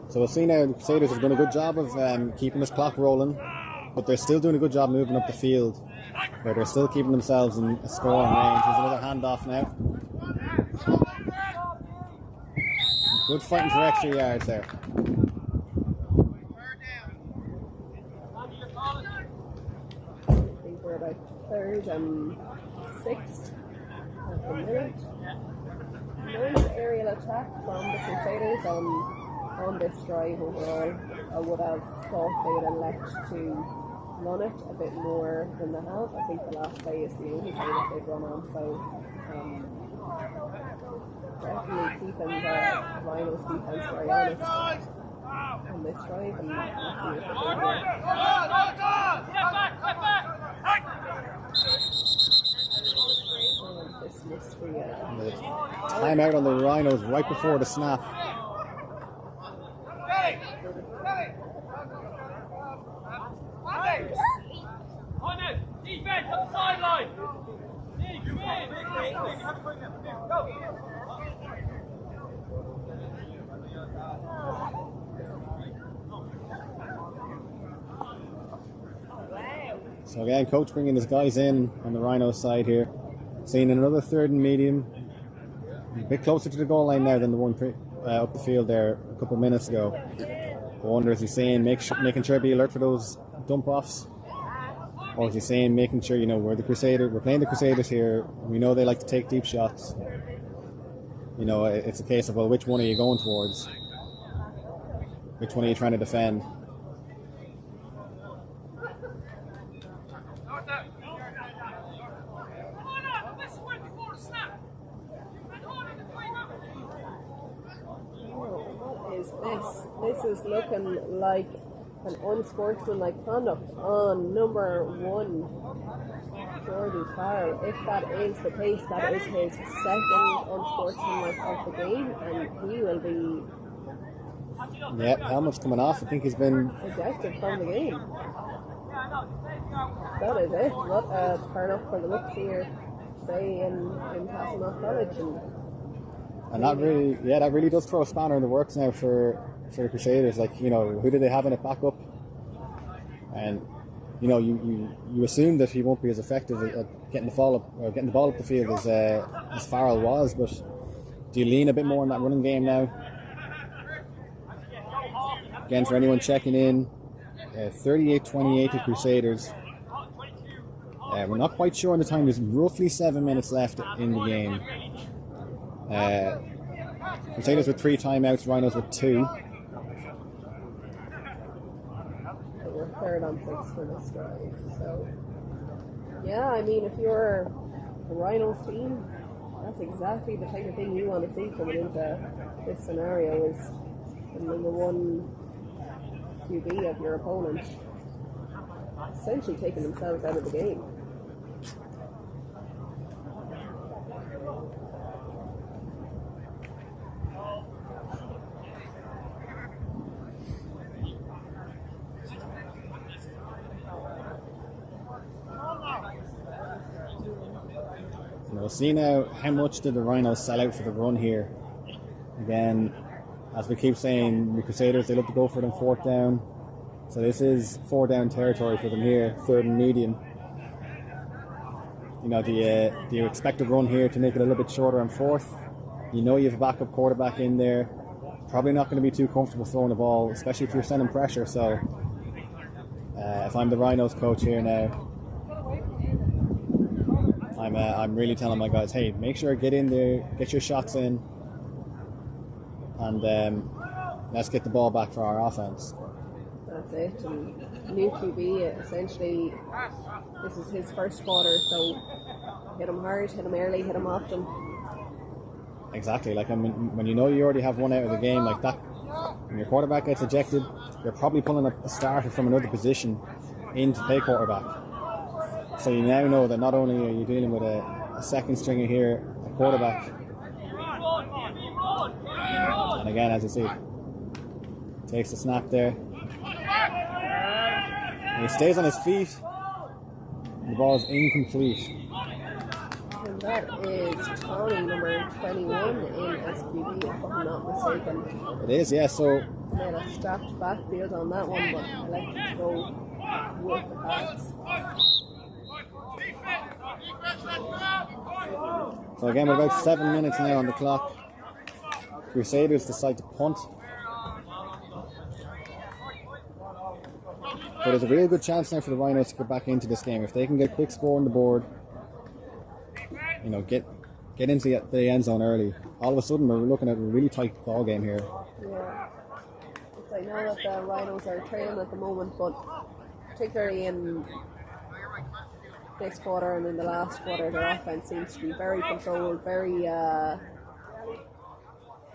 So we'll see now, the Crusaders have done a good job of keeping this clock rolling, but they're still doing a good job moving up the field, where they're still keeping themselves in a scoring range. There's another handoff now. Good fighting for extra yards there. I think we're about 3rd and 6 at the minute. Nice aerial attack from the Crusaders on this drive overall. I would have thought they would have left to run it a bit more than they have. I think the last play is the only play that they've run on, so definitely keeping the Rhinos defense very honest on this drive, and let's see if they can do it. This must be time out on the Rhinos right before the snap. Defense on the sideline! So again, coach bringing his guys in on the Rhino side here. Seeing another 3rd and medium. A bit closer to the goal line now than the one up the field there a couple of minutes ago. I wonder, is he saying making sure be alert for those dump offs? Or is he saying making sure, you know, we're playing the Crusaders here, we know they like to take deep shots. You know, it's a case of, well, which one are you going towards? Which one are you trying to defend? is this? This is looking like an unsportsmanlike conduct on number 1, Jordy Farrell. If that is the case, that is his second unsportsmanlike of the game, and he will be helmet's coming off. I think he's been ejected from the game. That is it. What a turn up for the looks here today in Castlemont College. And that really does throw a spanner in the works now for the Crusaders. Like, you know, who do they have in it back up? And you know, you assume that he won't be as effective at getting the ball up the field as Farrell was, but do you lean a bit more on that running game now? Again, for anyone checking in, 38-28 to Crusaders. We're not quite sure on the time. There's roughly 7 minutes left in the game. Crusaders with 3 timeouts, Rhinos with 2. We're 3rd on 6 for this drive. So, yeah, I mean, if you're the Rhinos team, that's exactly the type of thing you want to see coming into this scenario, is the number 1 QB of your opponent essentially taking themselves out of the game. We'll see now how much did the Rhinos sell out for the run here. Again, as we keep saying, the Crusaders, they love to go for them 4th down. So this is 4 down territory for them here, 3rd and medium. You know, do you expect a run here to make it a little bit shorter on 4th? You know you have a backup quarterback in there. Probably not going to be too comfortable throwing the ball, especially if you're sending pressure. So if I'm the Rhinos coach here now, I'm really telling my guys, hey, make sure get in there, get your shots in, and let's get the ball back for our offense. That's it. And new QB, essentially, this is his first quarter, so hit him hard, hit him early, hit him often. Exactly. Like, I mean, when you know you already have one out of the game like that, when your quarterback gets ejected, you're probably pulling a starter from another position in to play quarterback. So you now know that not only are you dealing with a second stringer here, a quarterback, and again, as you see, takes the snap there, and he stays on his feet. The ball is incomplete. And that is Tony, number 21 in SQB, if I'm not mistaken. It is, yeah. So made a strapped backfield on that one, but elected to go with the pass. So again, we're about 7 minutes now on the clock. Crusaders decide to punt. But there's a real good chance now for the Rhinos to get back into this game. If they can get a quick score on the board, you know, get into the end zone early, all of a sudden we're looking at a really tight ball game here. Yeah. It's like now that the Rhinos are trailing at the moment, but particularly in this quarter and in the last quarter, their offense seems to be very controlled, very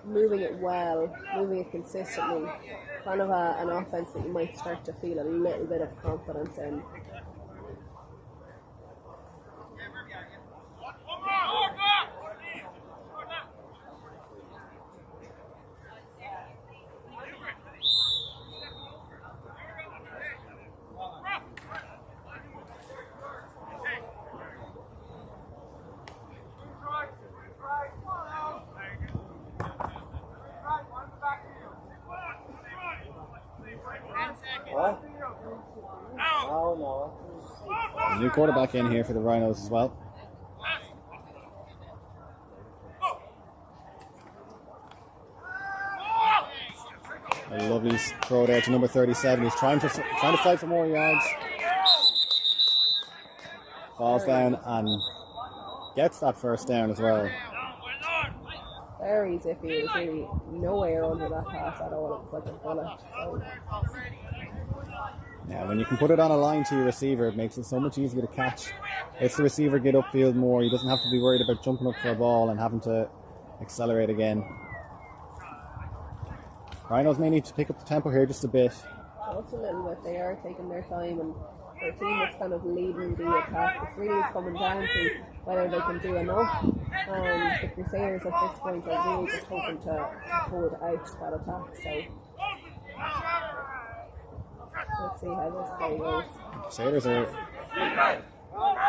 moving it well, moving it consistently. Kind of an offense that you might start to feel a little bit of confidence in. New quarterback in here for the Rhinos as well. A lovely throw there to number 37. He's trying to fight for more yards. Falls down and gets that first down as well. Very zippy. There's really no air under that pass at all. It's like a bullet. So. Yeah, when you can put it on a line to your receiver, it makes it so much easier to catch. Lets the receiver get upfield more. He doesn't have to be worried about jumping up for a ball and having to accelerate again. Rhinos may need to pick up the tempo here just a bit. Just a little bit. They are taking their time, and their team that's kind of leading the attack. It's really coming down to whether they can do enough. And the Crusaders at this point are really just hoping to hold out that attack. So let's see how this play goes. Crusaders are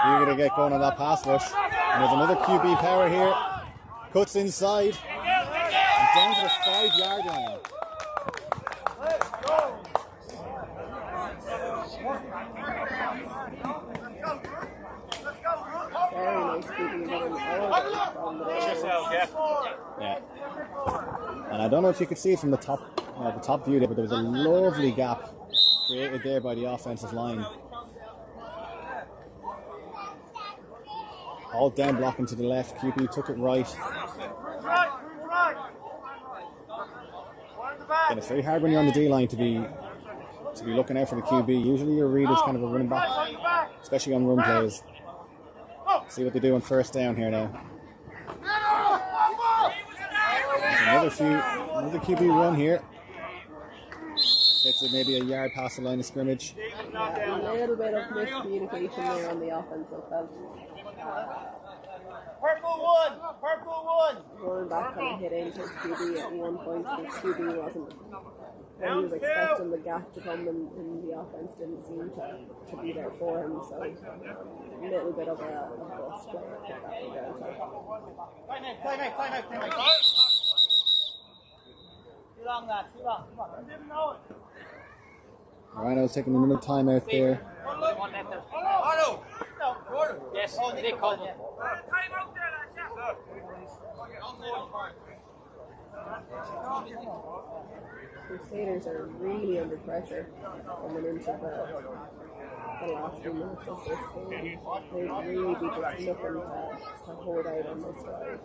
eager to get going on that pass rush. And there's another QB power here. Cuts inside. And down to the 5-yard line. Very nice QB run from the Yeah. And I don't know if you could see it from the top view there, but there was a lovely gap created there by the offensive line. All down blocking to the left. QB took it right. And it's very hard when you're on the D line to be looking out for the QB. Usually your read is kind of a running back, especially on run plays. See what they do on first down here now. There's another QB run here. Gets it maybe a yard past the line of scrimmage. Yeah, a little bit of miscommunication there on the offensive end. Purple one! Going back kind of hit into his QB at one point, but QB wasn't. When he was expecting the gap to come in the offense didn't seem to be there for him, so a little bit of a bust player that way down. Time out. Too long, lad, too long. Come on. Didn't know it. Rhinos taking another timeout there. Yes, they called it. Crusaders are really under pressure coming into the last few minutes of this game. They'd really be just looking to hold out on this drive.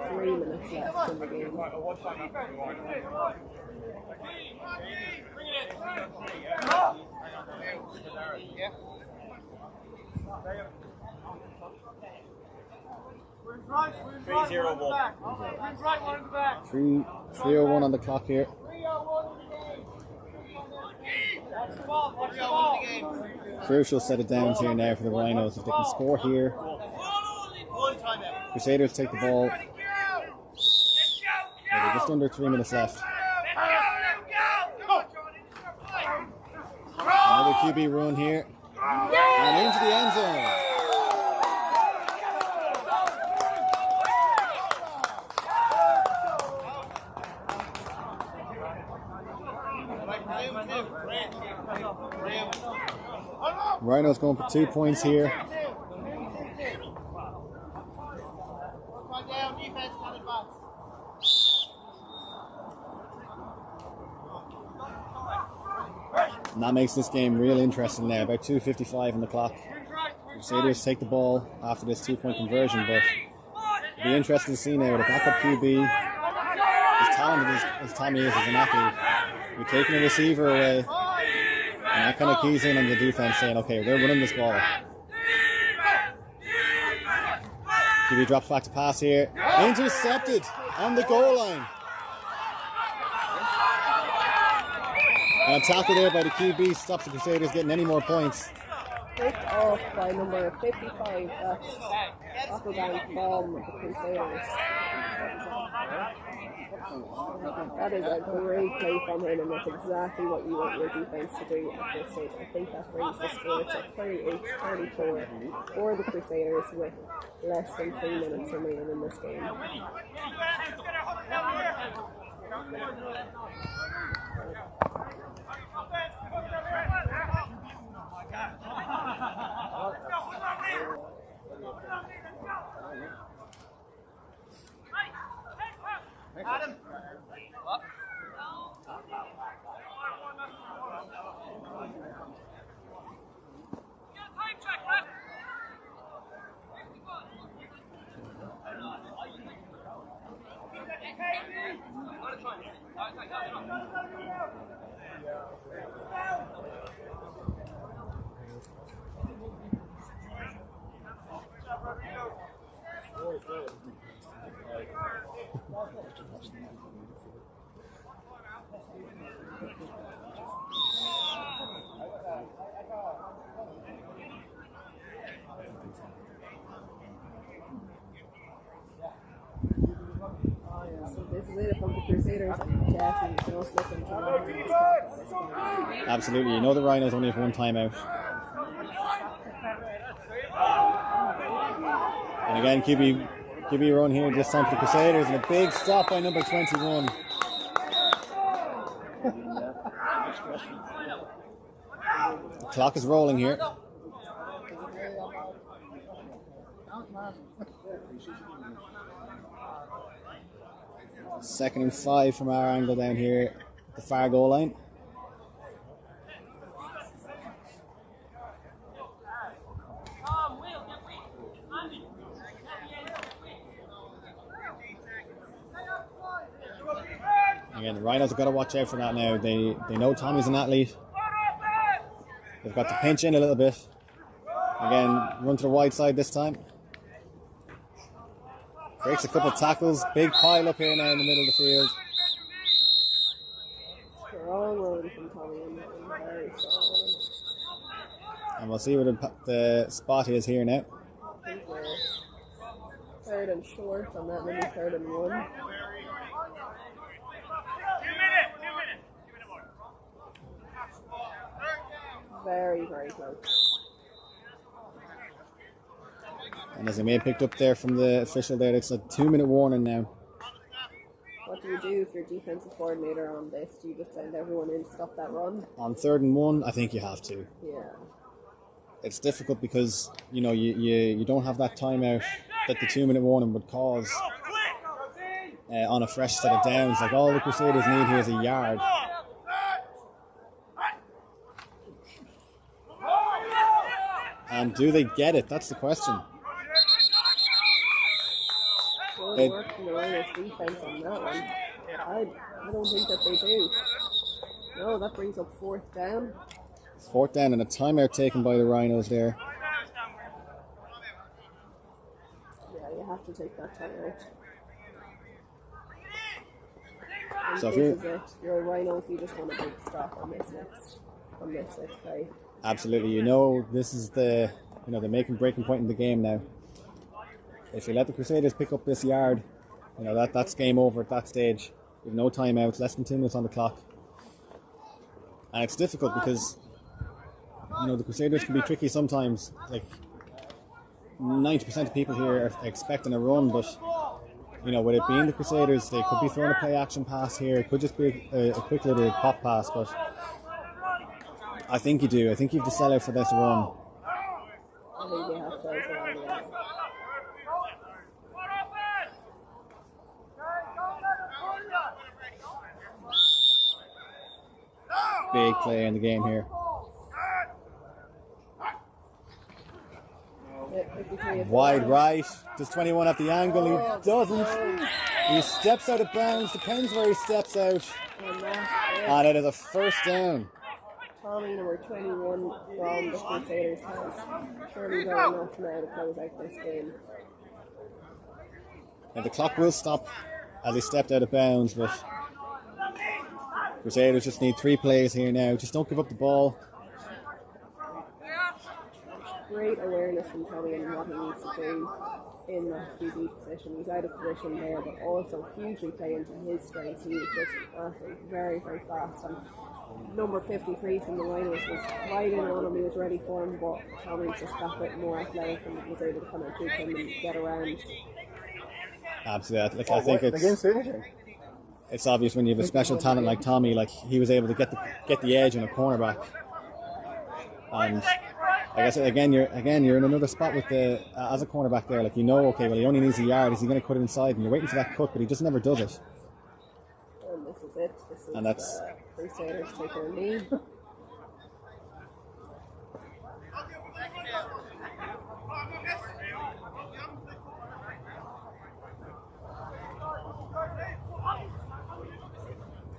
3 minutes left in the game. Three, 3:01 on the clock here. Crucial set of downs here now for the Rhinos. If they can score here, Crusaders take the ball. Yeah, just under 3 minutes left. Another QB run here. And into the end zone. Rhinos going for 2 points here. And that makes this game real interesting now. About 2:55 on the clock. Crusaders take the ball after this 2-point conversion, but it'll be interesting to see now the backup QB, as talented as Tommy is as an athlete, we're taking a receiver away, and that kind of keys in on the defense saying, okay, we're running this ball. QB drops back to pass here. Intercepted on the goal line. And a tackle there by the QB stops the Crusaders getting any more points. Picked off by number 55, that's Applebank from the Crusaders. That is a great play from him, and that's exactly what you want your defense to do at this stage. I think that brings the score to 38-34 for the Crusaders with less than 3 minutes remaining in this game. Adam. is it from the Crusaders and Jeff and just looking to run this game. Absolutely. You know the Rhinos only have one timeout. And again, QB run here this time for the Crusaders, and a big stop by number 21. The clock is rolling here. Second and 5 from our angle down here at the far goal line. Again, the Rhinos have got to watch out for that now. They know Tommy's an athlete. They've got to pinch in a little bit. Again, run to the wide side this time. Breaks a couple of tackles. Big pile up here now in the middle of the field. Strong run from Tommy. Very strong. And we'll see where the spot is here now. I think we're third and short on that, maybe third and 1. Very, very close. And as I may have picked up there from the official there, it's a 2-minute warning now. What do you do if you're defensive coordinator on this? Do you just send everyone in to stop that run? On 3rd and 1, I think you have to. Yeah. It's difficult because, you know, you don't have that timeout that the 2-minute warning would cause on a fresh set of downs. Like, all the Crusaders need here is a yard. And do they get it? That's the question. Good work from the Rhinos defense on that one. I don't think that they do. No, that brings up 4th down. It's 4th down and a timeout taken by the Rhinos there. Yeah, you have to take that timeout. So if you're a Rhinos, you just want a big stop on this next play. Absolutely, you know this is the making breaking point in the game now. If you let the Crusaders pick up this yard, you know that's game over at that stage. You have no timeouts, less than 2 minutes on the clock, and it's difficult because you know the Crusaders can be tricky sometimes. Like 90% of people here are expecting a run, but you know with it being the Crusaders, they could be throwing a play action pass here. It could just be a quick little pop pass, but I think you do. I think you have to sell out for this run. I think they have to as well, yeah. Big play in the game here. Wide right. Does 21 have the angle? He doesn't. He steps out of bounds. Depends where he steps out. And it is a 1st down. Tommy, number 21 from the Crusaders, has surely done enough now to close out this game. And the clock will stop as he stepped out of bounds, but Crusaders just need 3 plays here now. Just don't give up the ball. Great awareness from Tommy and what he needs to do in that QB position. He's out of position there, but also hugely play into his strengths. He was just very, very fast. And number 53 from the Rhinos was right in on him. He was ready for him, but Tommy's just that bit more athletic and was able to kind of juke him and get around. Absolutely. Like, I think it's obvious when you have a special talent like Tommy. Like he was able to get the edge on a cornerback, and like I said, again you're in another spot with the as a cornerback there. Like okay, well he only needs a yard. Is he going to cut it inside? And you're waiting for that cut, but he just never does it. And this is it. This is and that's Crusaders taking a lead.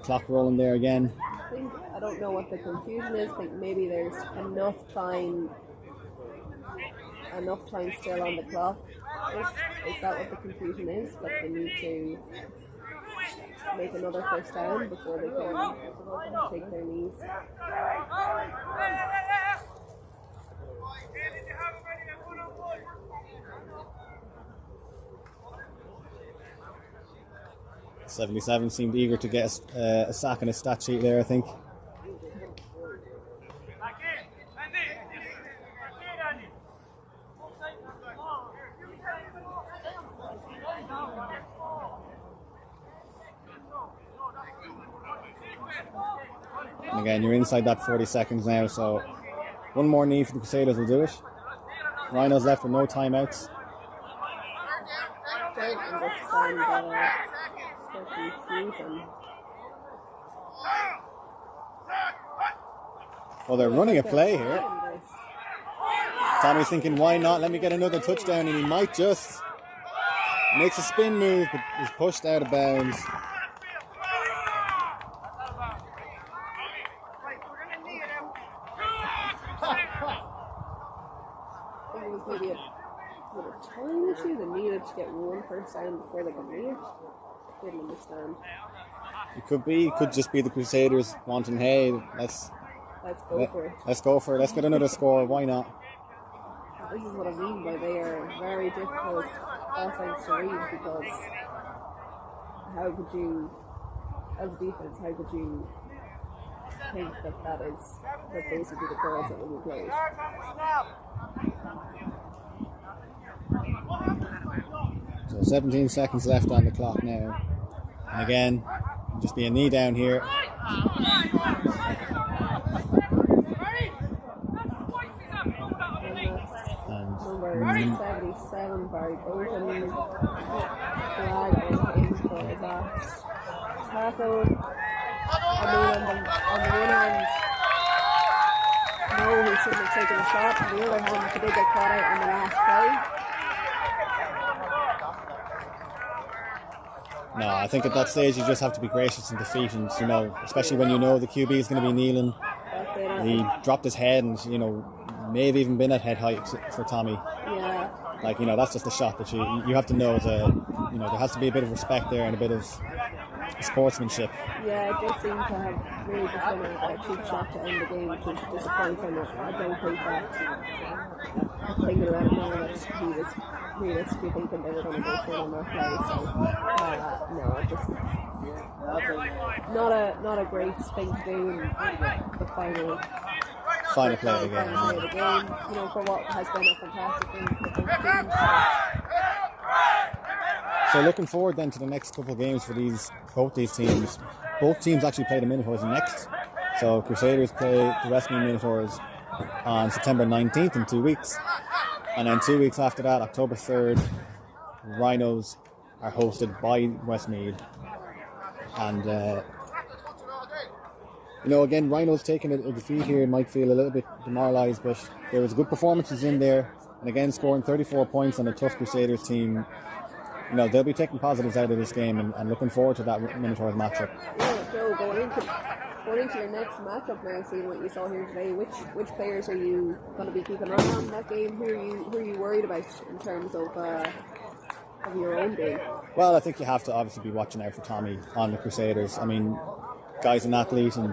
Clock rolling there again. I don't know what the confusion is. I think maybe there's enough time still on the clock. Is that what the confusion is? That they need to make another 1st down before they can take their knees. 77 seemed eager to get a sack in his stat sheet there, I think. And again, you're inside that 40 seconds now, so one more knee for the Crusaders will do it. Rhinos left with no timeouts. Don't understand the confusion. Well, they're running a play here. Tommy's thinking, why not? Let me get another touchdown, and he might just. Makes a spin move, but is pushed out of bounds. Maybe a time issue. They needed to get one first down before they got moved. Didn't understand. It could just be the Crusaders wanting, hey, let's go for it. Let's go for it. Let's get another score. Why not? This is what I mean by they are very difficult offense to read, because how could you, as a defense, how could you think that those would be the calls that will be played? So 17 seconds left on the clock now. And again, just be a knee down here. And number 77, Barry Bolton, flag on him for that tackle. I mean, on the one hand, no, he shouldn't have taken a shot. On the other hand, he did get caught out on the last play. No, I think at that stage you just have to be gracious in defeat, and especially when you know the QB is going to be kneeling. He dropped his head, and may have even been at head height for Tommy. Yeah. That's just a shot that you have to know there has to be a bit of respect there and a bit of sportsmanship. Yeah, it does seem to have really just been a cheap shot to end the game, which is disappointing. I don't think that, thinking about it now, that he was realistically thinking they were going to go for it on that play. So, no, just not a great thing to do in the final play of the game. For what has been a fantastic thing for both teams. So looking forward then to the next couple of games for both these teams. Both teams actually play the Minotaurs next. So Crusaders play the Westmeath Minotaurs on September 19th in 2 weeks. And then 2 weeks after that, October 3rd, Rhinos are hosted by Westmeath. And, again, Rhinos taking a defeat here might feel a little bit demoralised, but there was good performances in there. And again, scoring 34 points on a tough Crusaders team. They'll be taking positives out of this game and looking forward to that Minotaurs matchup. Yeah, Joe, going into your next matchup now, seeing what you saw here today, which players are you going to be keeping an eye on that game? Who are you worried about in terms of your own game? Well, I think you have to obviously be watching out for Tommy on the Crusaders. I mean, guy's an athlete, and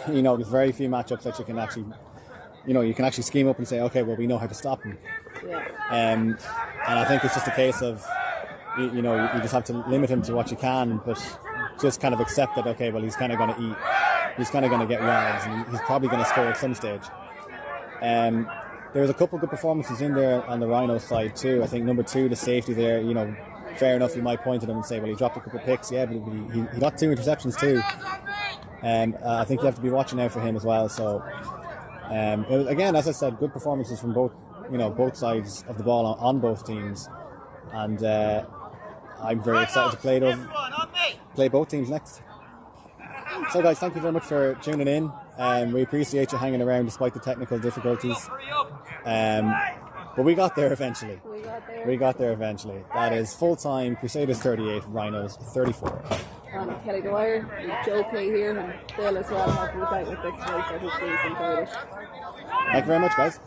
there's very few matchups that you can actually scheme up and say, okay, well, we know how to stop him. Yeah. And I think it's just a case of you just have to limit him to what you can, but just kind of accept that, okay, well, he's kind of going to eat, he's kind of going to get yards, and he's probably going to score at some stage. There was a couple of good performances in there on the Rhino side too. I think number 2, the safety there, fair enough, you might point at him and say, well, he dropped a couple of picks, yeah, but he got 2 interceptions too. I think you have to be watching out for him as well. So again, as I said, good performances from both sides of the ball on both teams, and I'm very excited to play both teams next. So guys, thank you very much for tuning in. We appreciate you hanging around despite the technical difficulties. But we got there eventually. That is full-time Crusaders 38, Rhinos 34. Kelly Dwyer, Joe Kay here, and Bill as well helping us out with this race. I hope you enjoyed it. Thank you very much, guys.